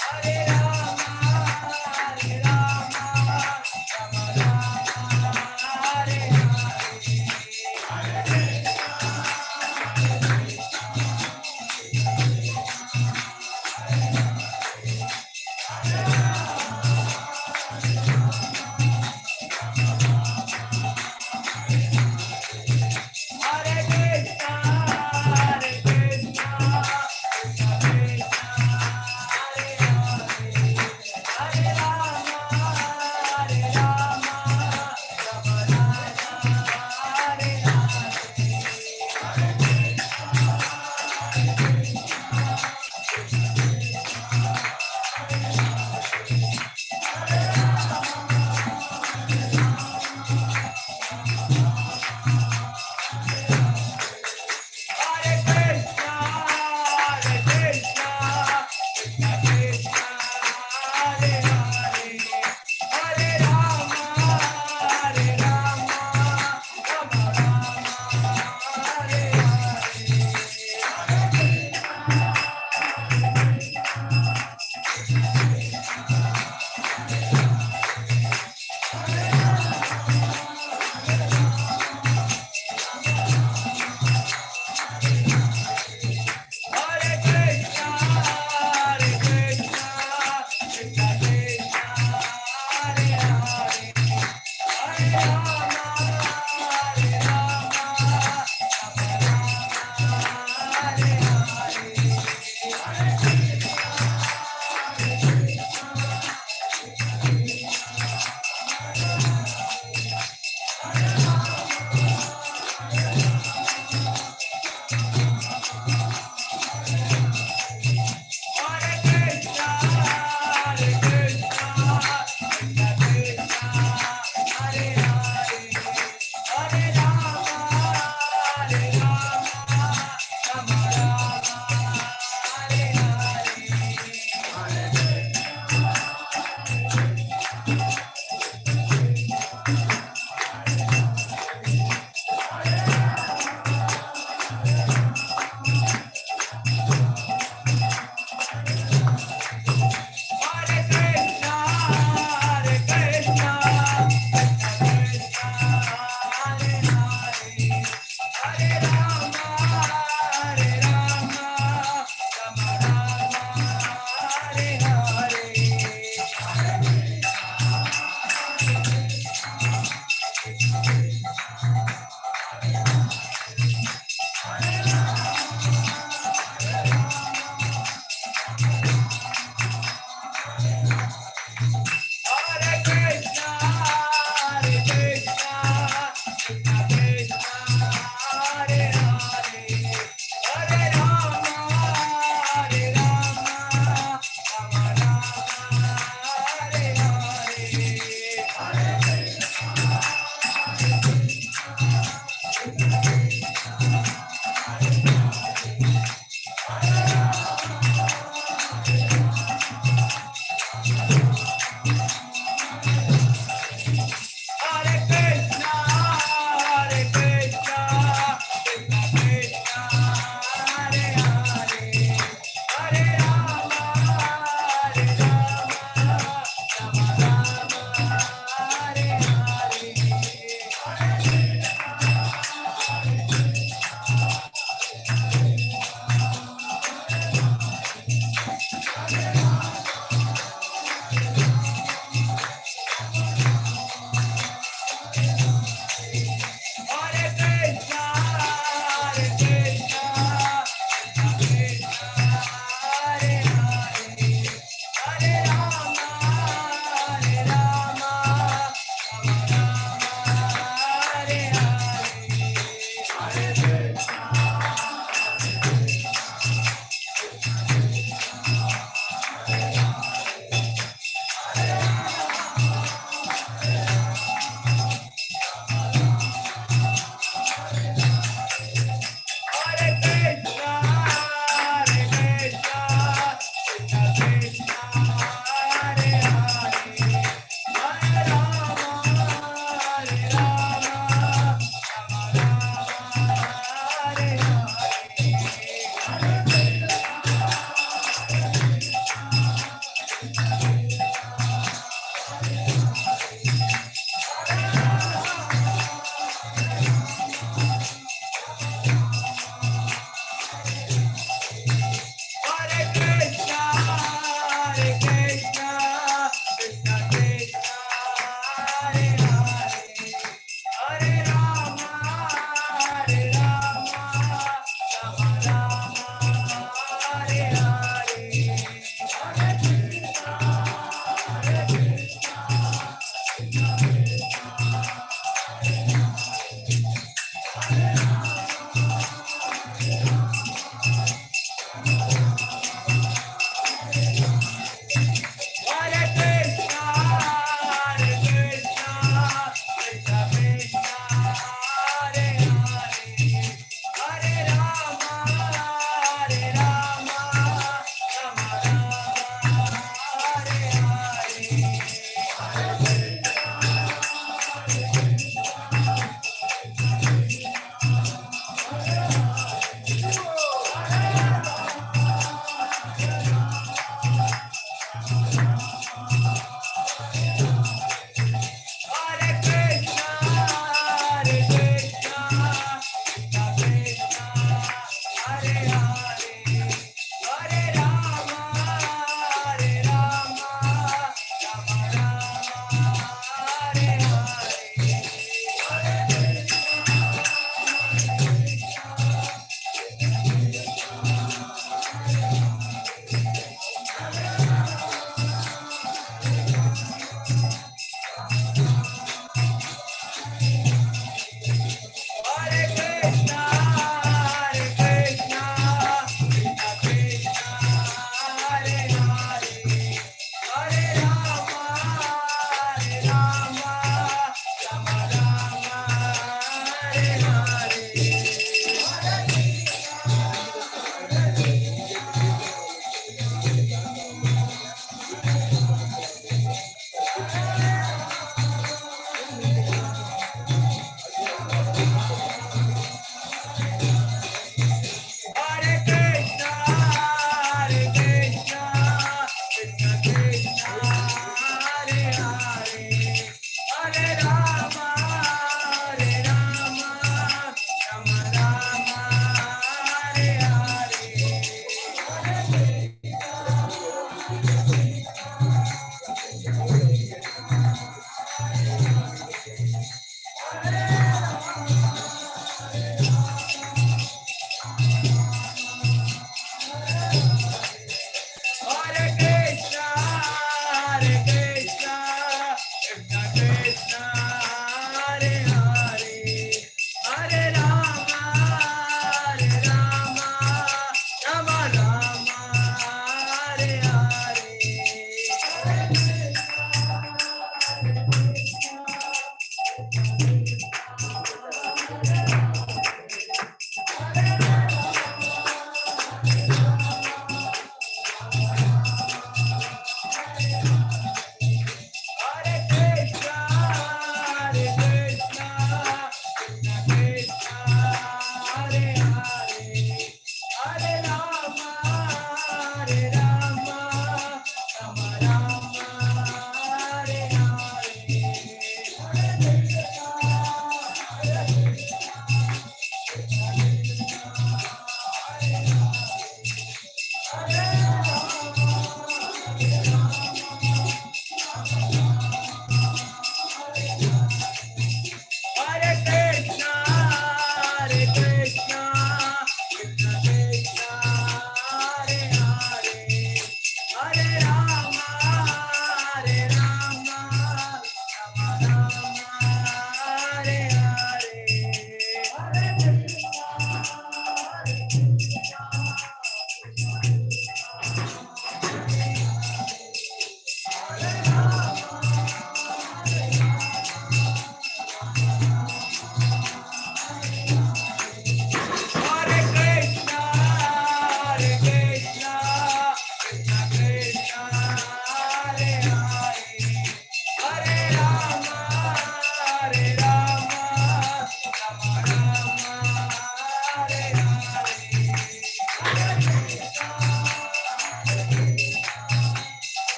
Hare Rama, Hare Rama, Rama Rama, Hare Hare.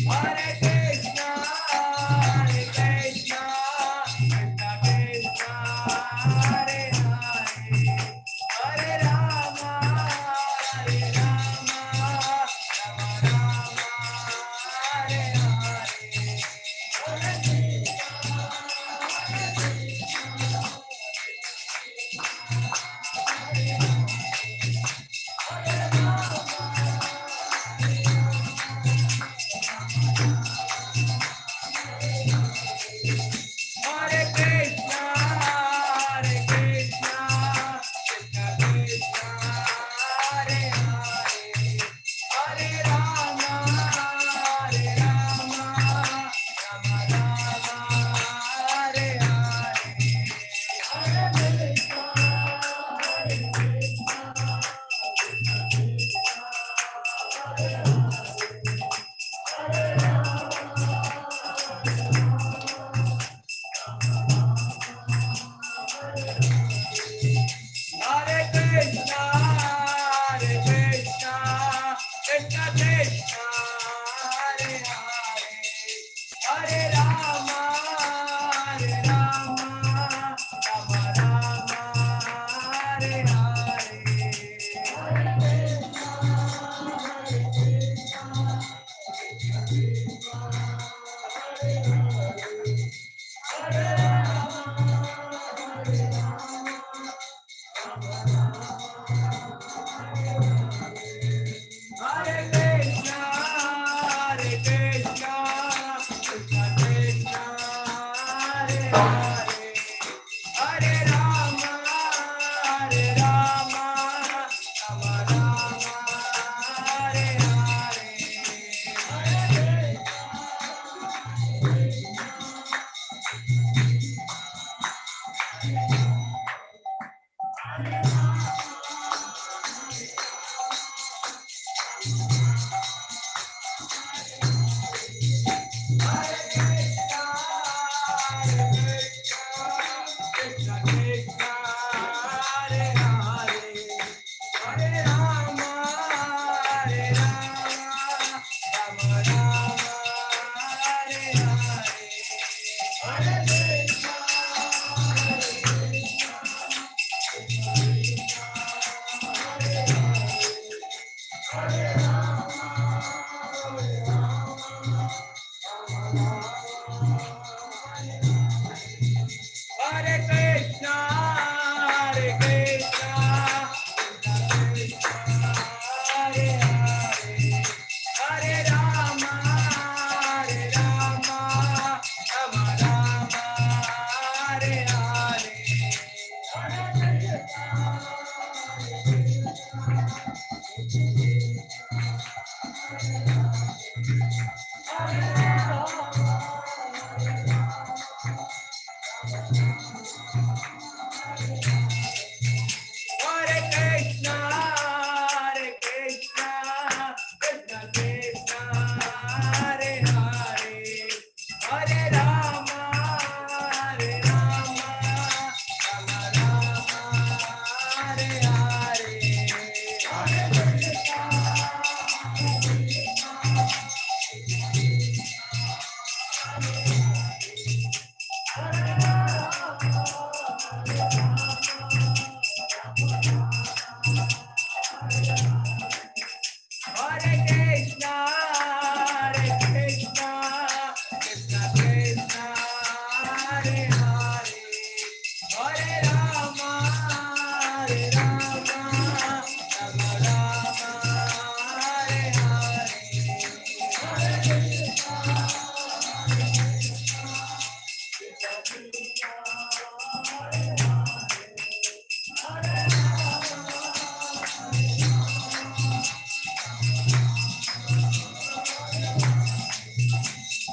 Hare Krishna, Hare Krishna, Krishna Krishna, Hare Hare, Hare Rama, Hare Rama, Rama Rama, Hare Hare Krishna, Hare Krishna, Krishna Krishna, Hare Hare, Hare Rama, Hare Rama, Rama Rama, Hare Hare Krishna, Hare Krishna, Krishna Krishna, Hare Hare, Hare Rama, Hare Rama, Rama Rama, Hare Hare Krishna, Hare Krishna, Krishna Krishna, Hare Hare, Hare Rama, Hare Rama, Rama Rama, Hare Krishna Krishna, Hare Hare, Hare Rama, Hare Rama, Rama Rama, Hare Hare Krishna, Hare Krishna, Hare Hare, Hare Rama, Hare Rama, Rama Rama, Hare Hare Krishna, Hare Krishna, Krishna Krishna, Hare Hare, Hare Rama, Hare Rama, Rama Rama, Hare Hare Krishna, Hare Krishna, Krishna Krishna, Hare Hare, Hare Rama, Hare Rama, Rama Rama, Hare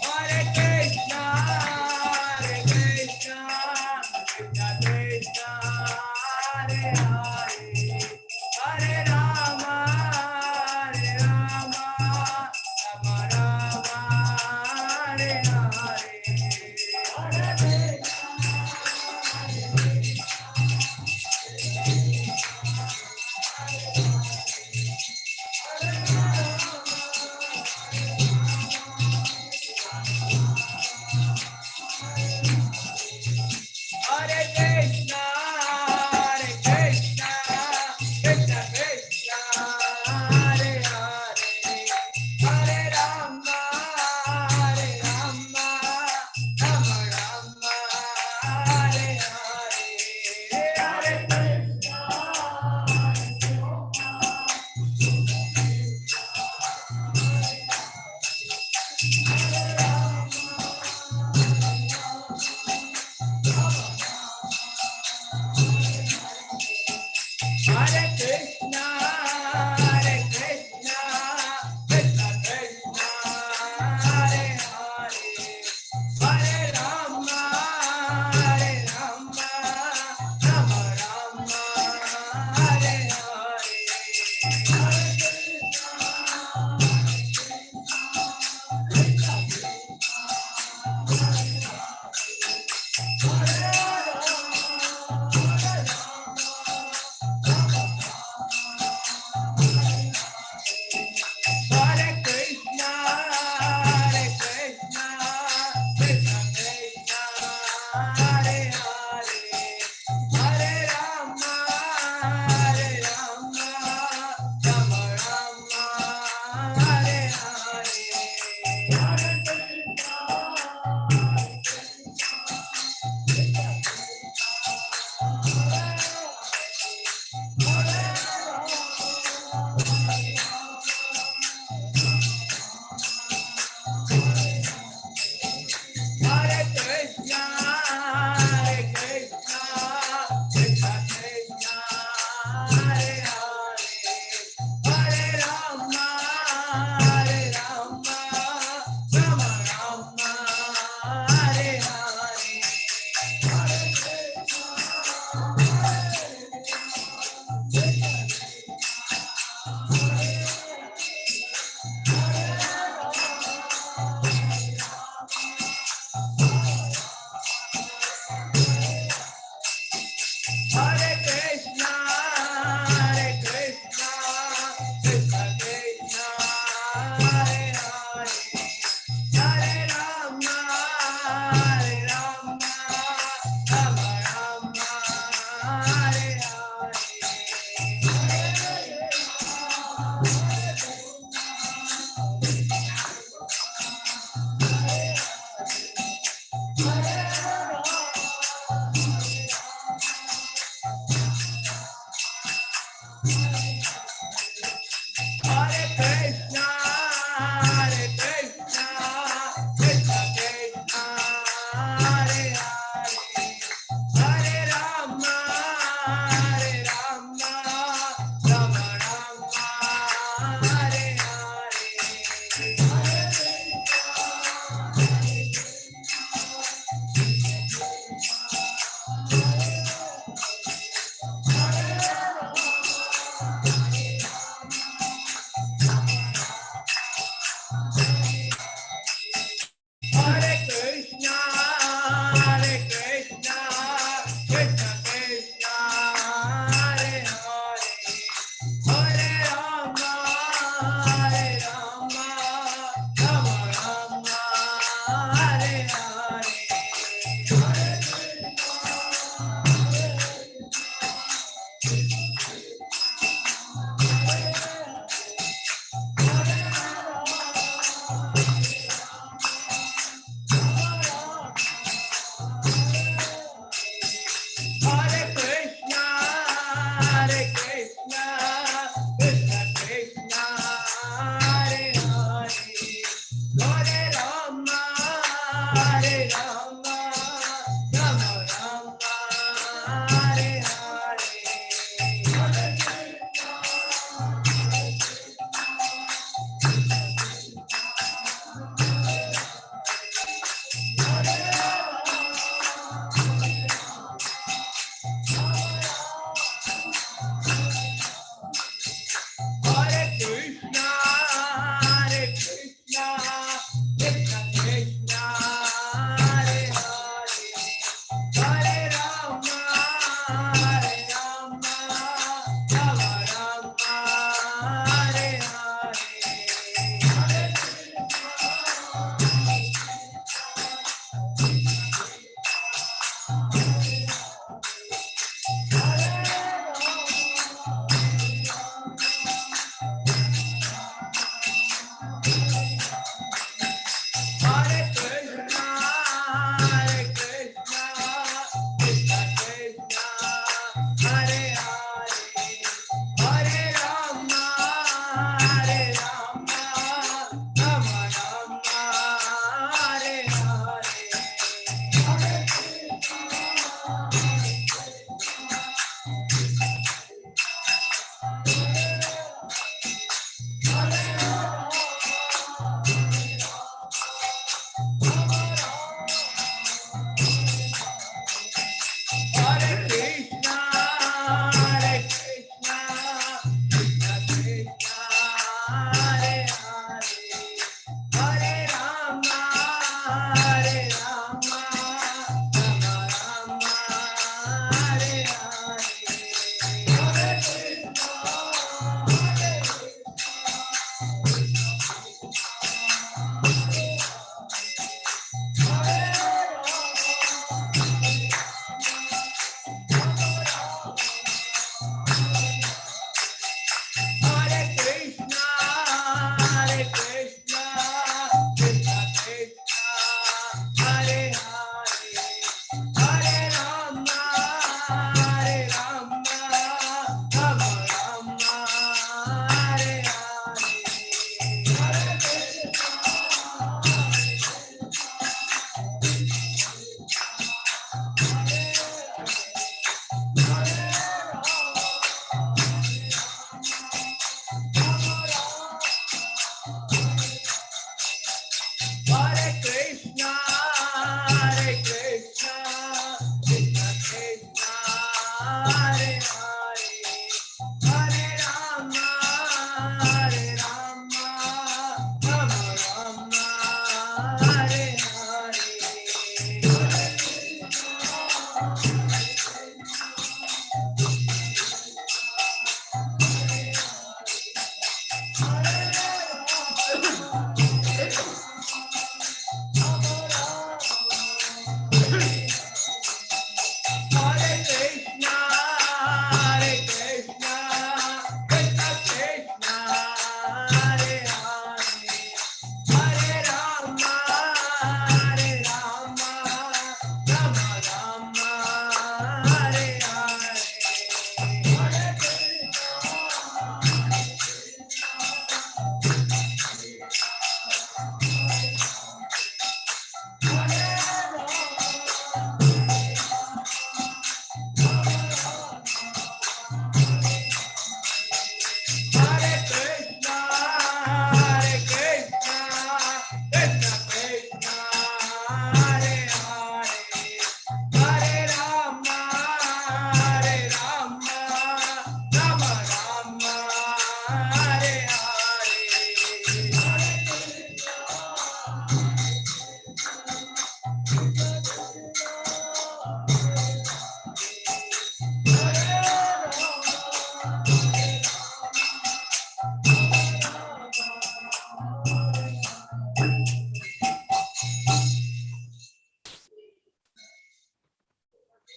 Hare Krishna, Hare Krishna, Krishna Krishna, Hare Hare, Hare Rama, Hare Rama, Rama Rama, Hare Hare.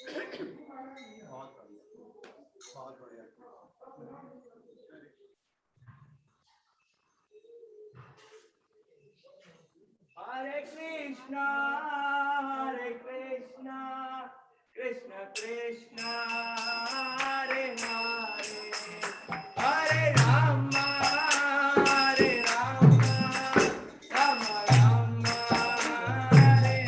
बहुत बढ़िया, बहुत बढ़िया। Hare Krishna, Krishna Krishna, Hare Hare, Hare Rama, Rama Rama, Hare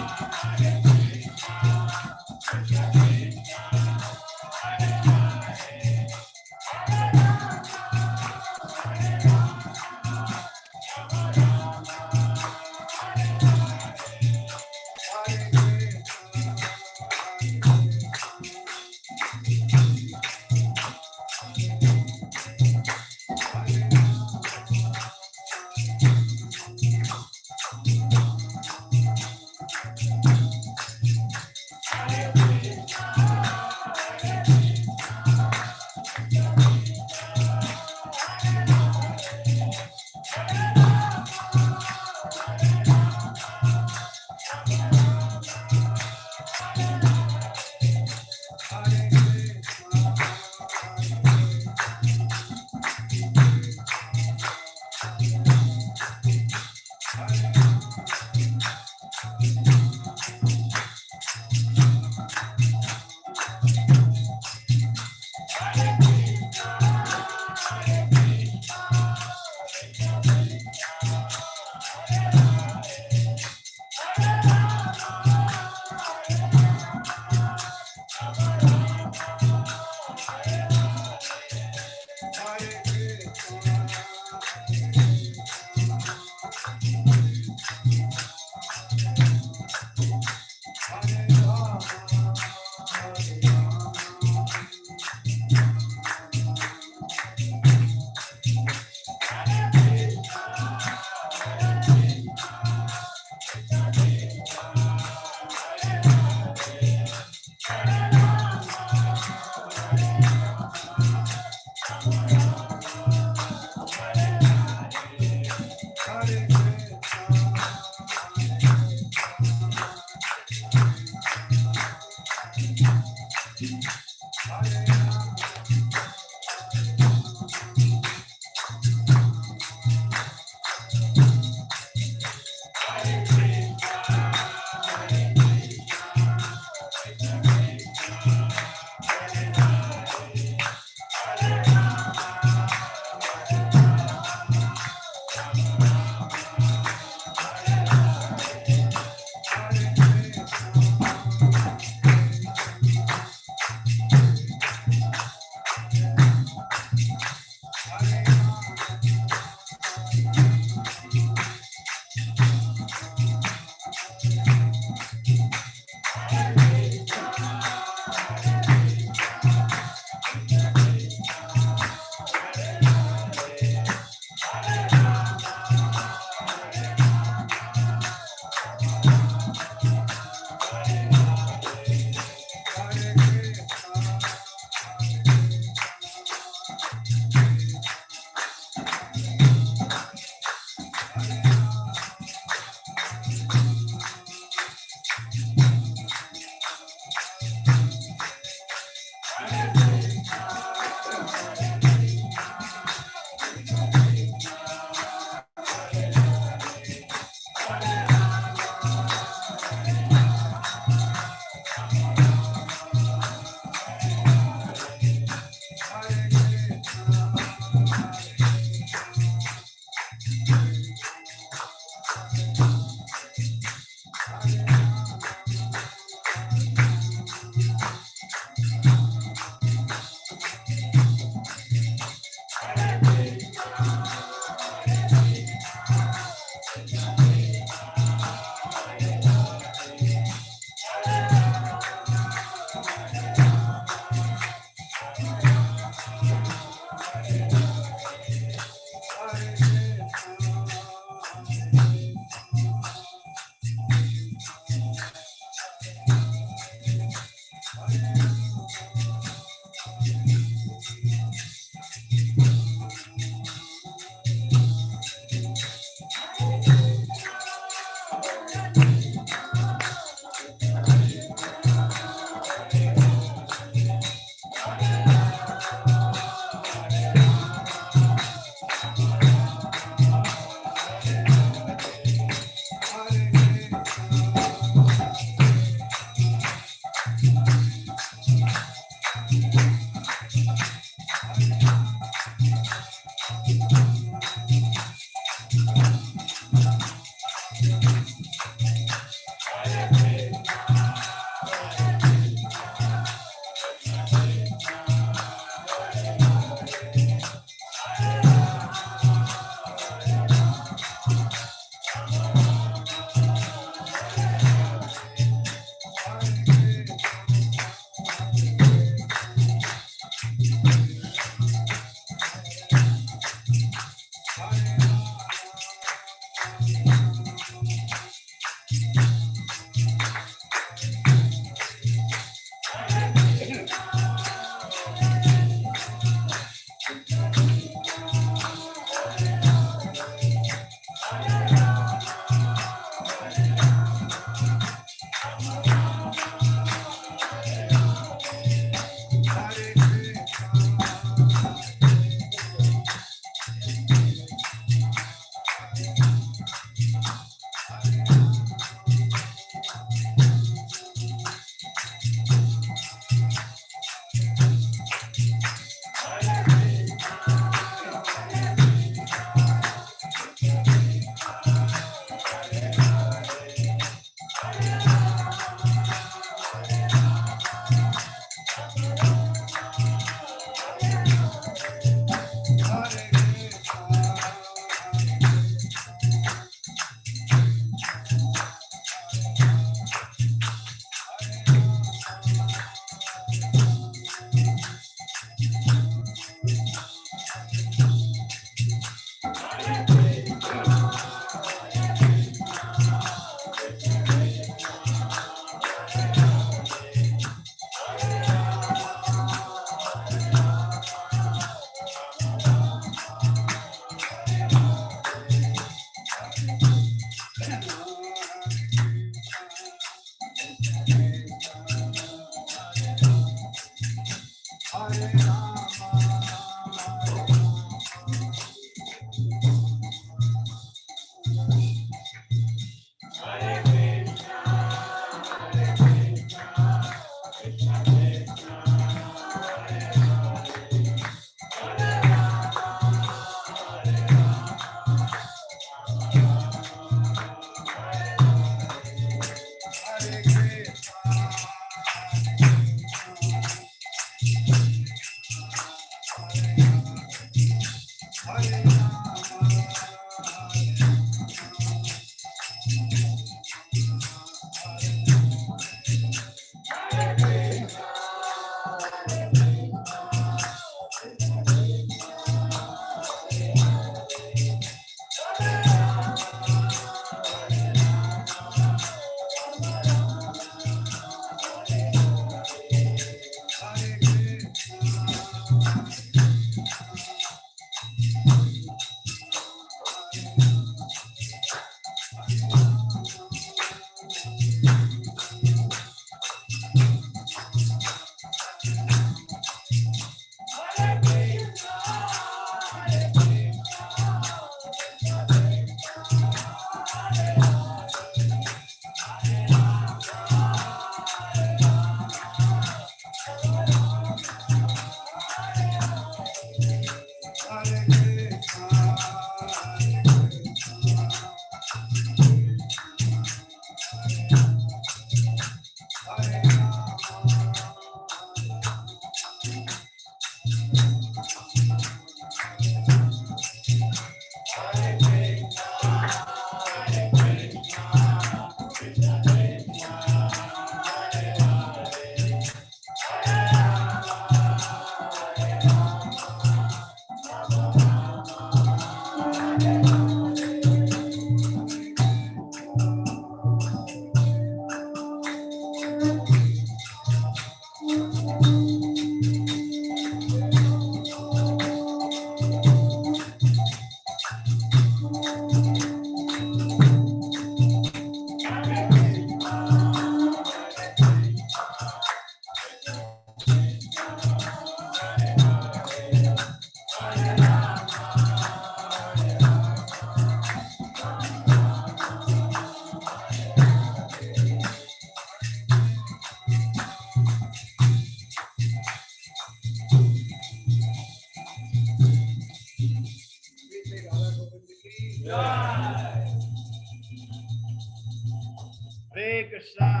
Hare Krishna.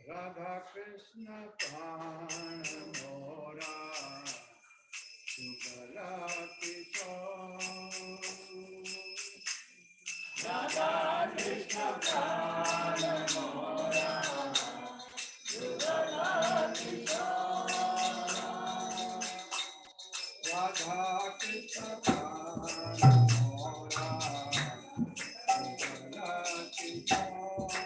Radha Krishna Prana Mora Shubala Kishore Radha Krishna Prana Mora Shubala Kishore Radha Krishna Prana Mora Shubala Kishore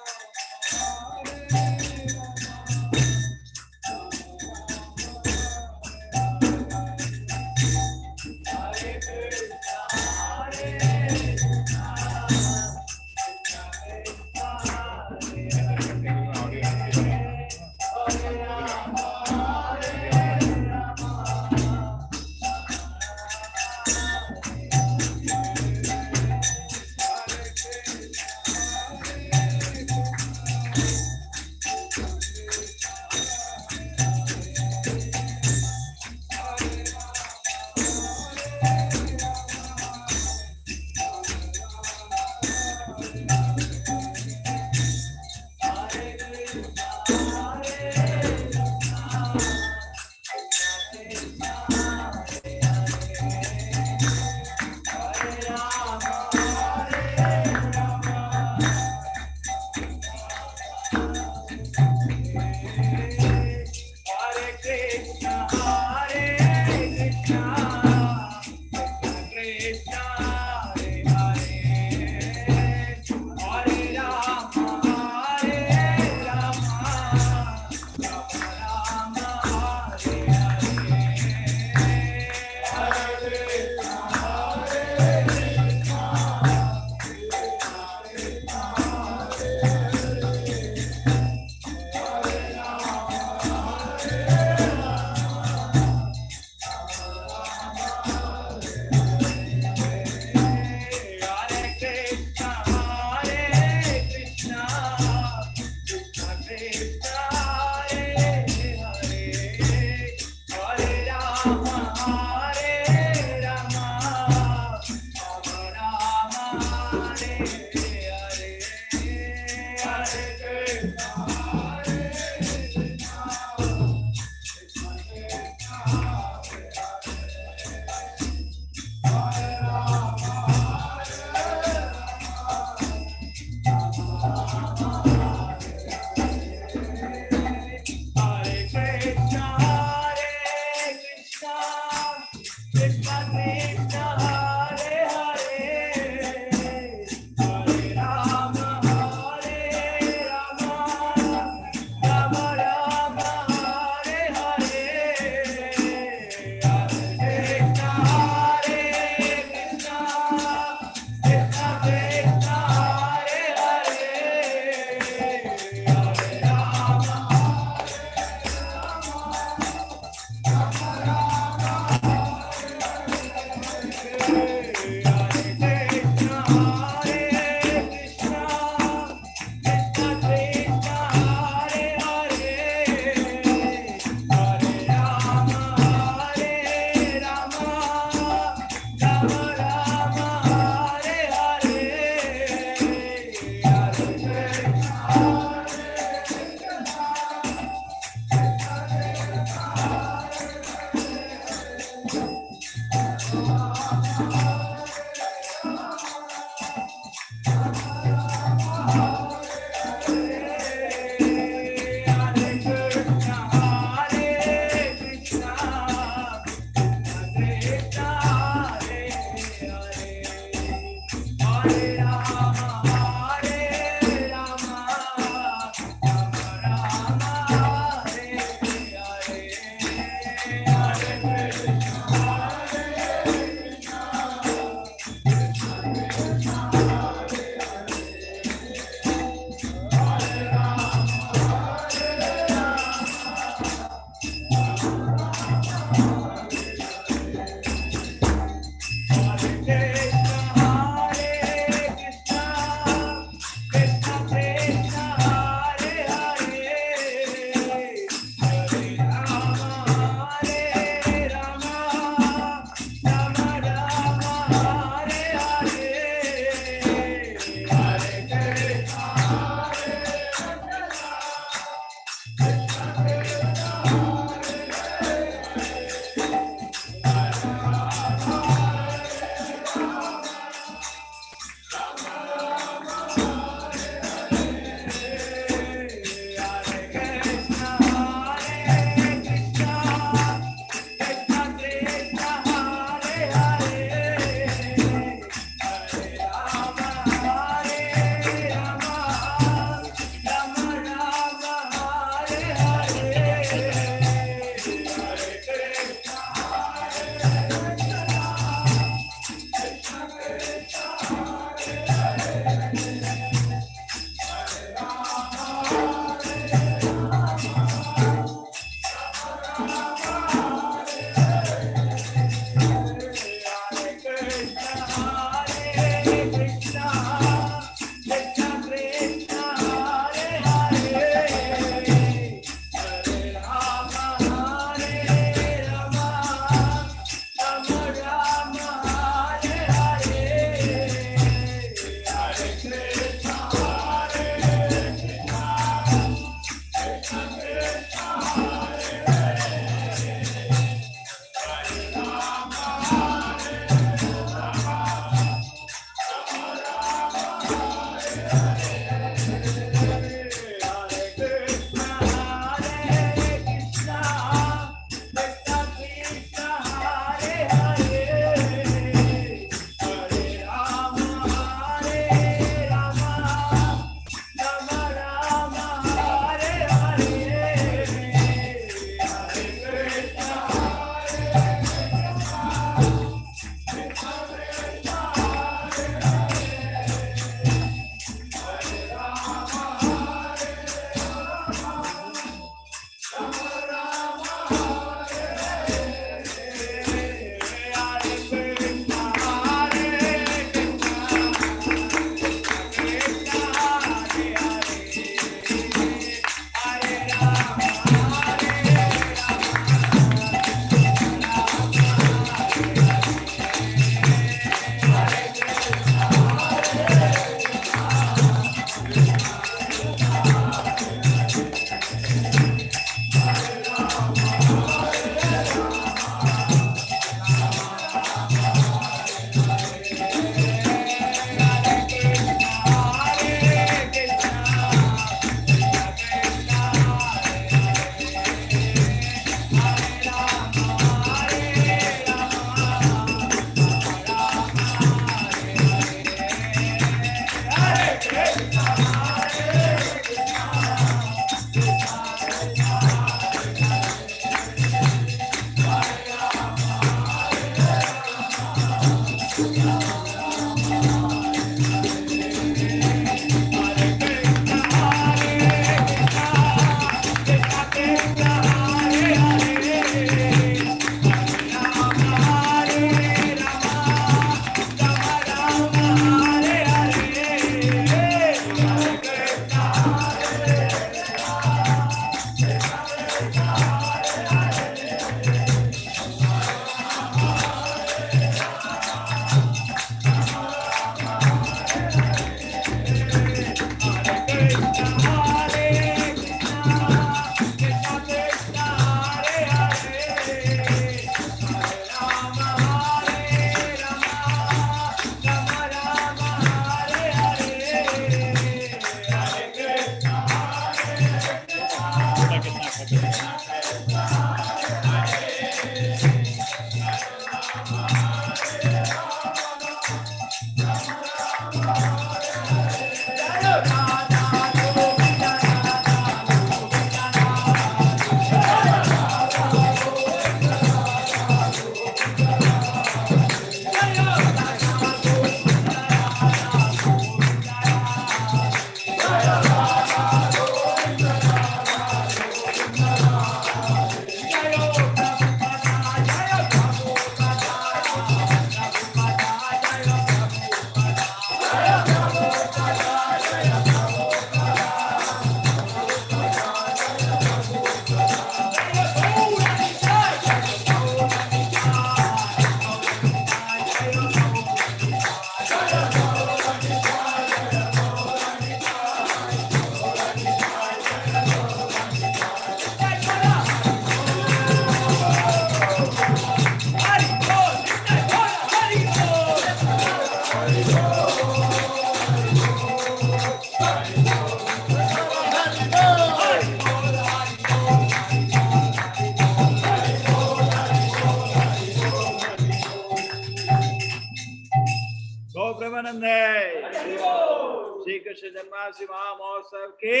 Shri Krishna Janmashtami महामहोत्सव की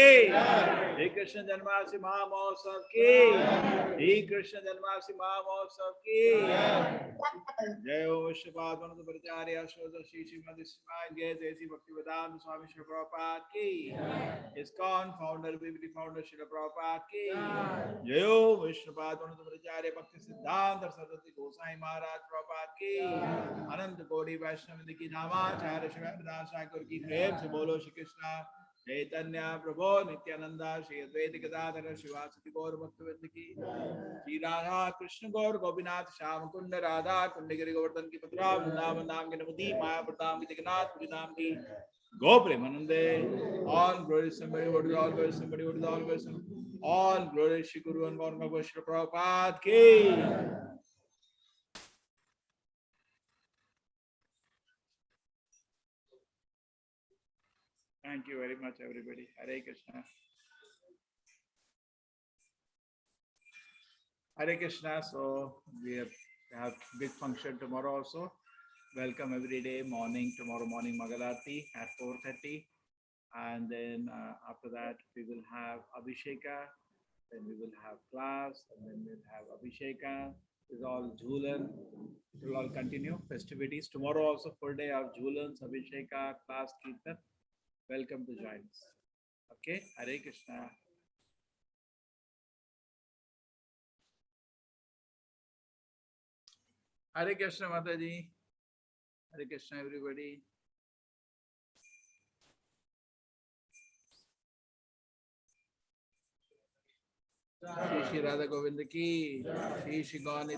श्री कृष्ण जन्माष्टमी महामहोत्सव की श्री कृष्ण जन्माष्टमी महामहोत्सव की जय हो विश्वपाद प्रचार्य श्री श्रीमद जय जय श्री भक्तिवेदांत स्वामी श्री प्रभुपाद की ISKCON founder बीबी founder Shri Prabhupada की जय हो विश्वपाद प्रचार्य भक्ति सिद्धांत सरस्वती गोसाई महाराज प्रभुपाद की अनंत कोटि वैष्णव की नामाचार्य श्री हरिदास ठाकुर की प्रेम से बोलो श्री कृष्णा चैतन्य प्रभु नित्यानंदा श्री अद्वैत गदाधर शिवासति गौर भक्तवृंद की श्री राधा कृष्ण गौर गोपीनाथ श्याम कुंड राधा कुंड गिरि गोवर्धन की पत्रा वृंदावन धाम के नमदी माया प्रताम की जगन्नाथ पुरी धाम की गो प्रेमानंदे all glory somebody what is all glory somebody what is all glory all glory Shri Guru and Gaur Bhagavad Prabhupada ki Thank you very much, everybody. Hare Krishna. Hare Krishna. So we have big function tomorrow also. Welcome every day morning. Tomorrow morning Mangalarti at 4:30, and then after that we will have Abhisheka. Then we will have class, and then we'll have Abhisheka. It's all Jhulan. It will all continue festivities. Tomorrow also full day of Jhulans, Abhisheka, class, Kirtan. Welcome to join us. Okay, Hare Krishna. Hare Krishna, Mataji. Hare Krishna, everybody. Shri Radha Govinda ki, Shri Gauni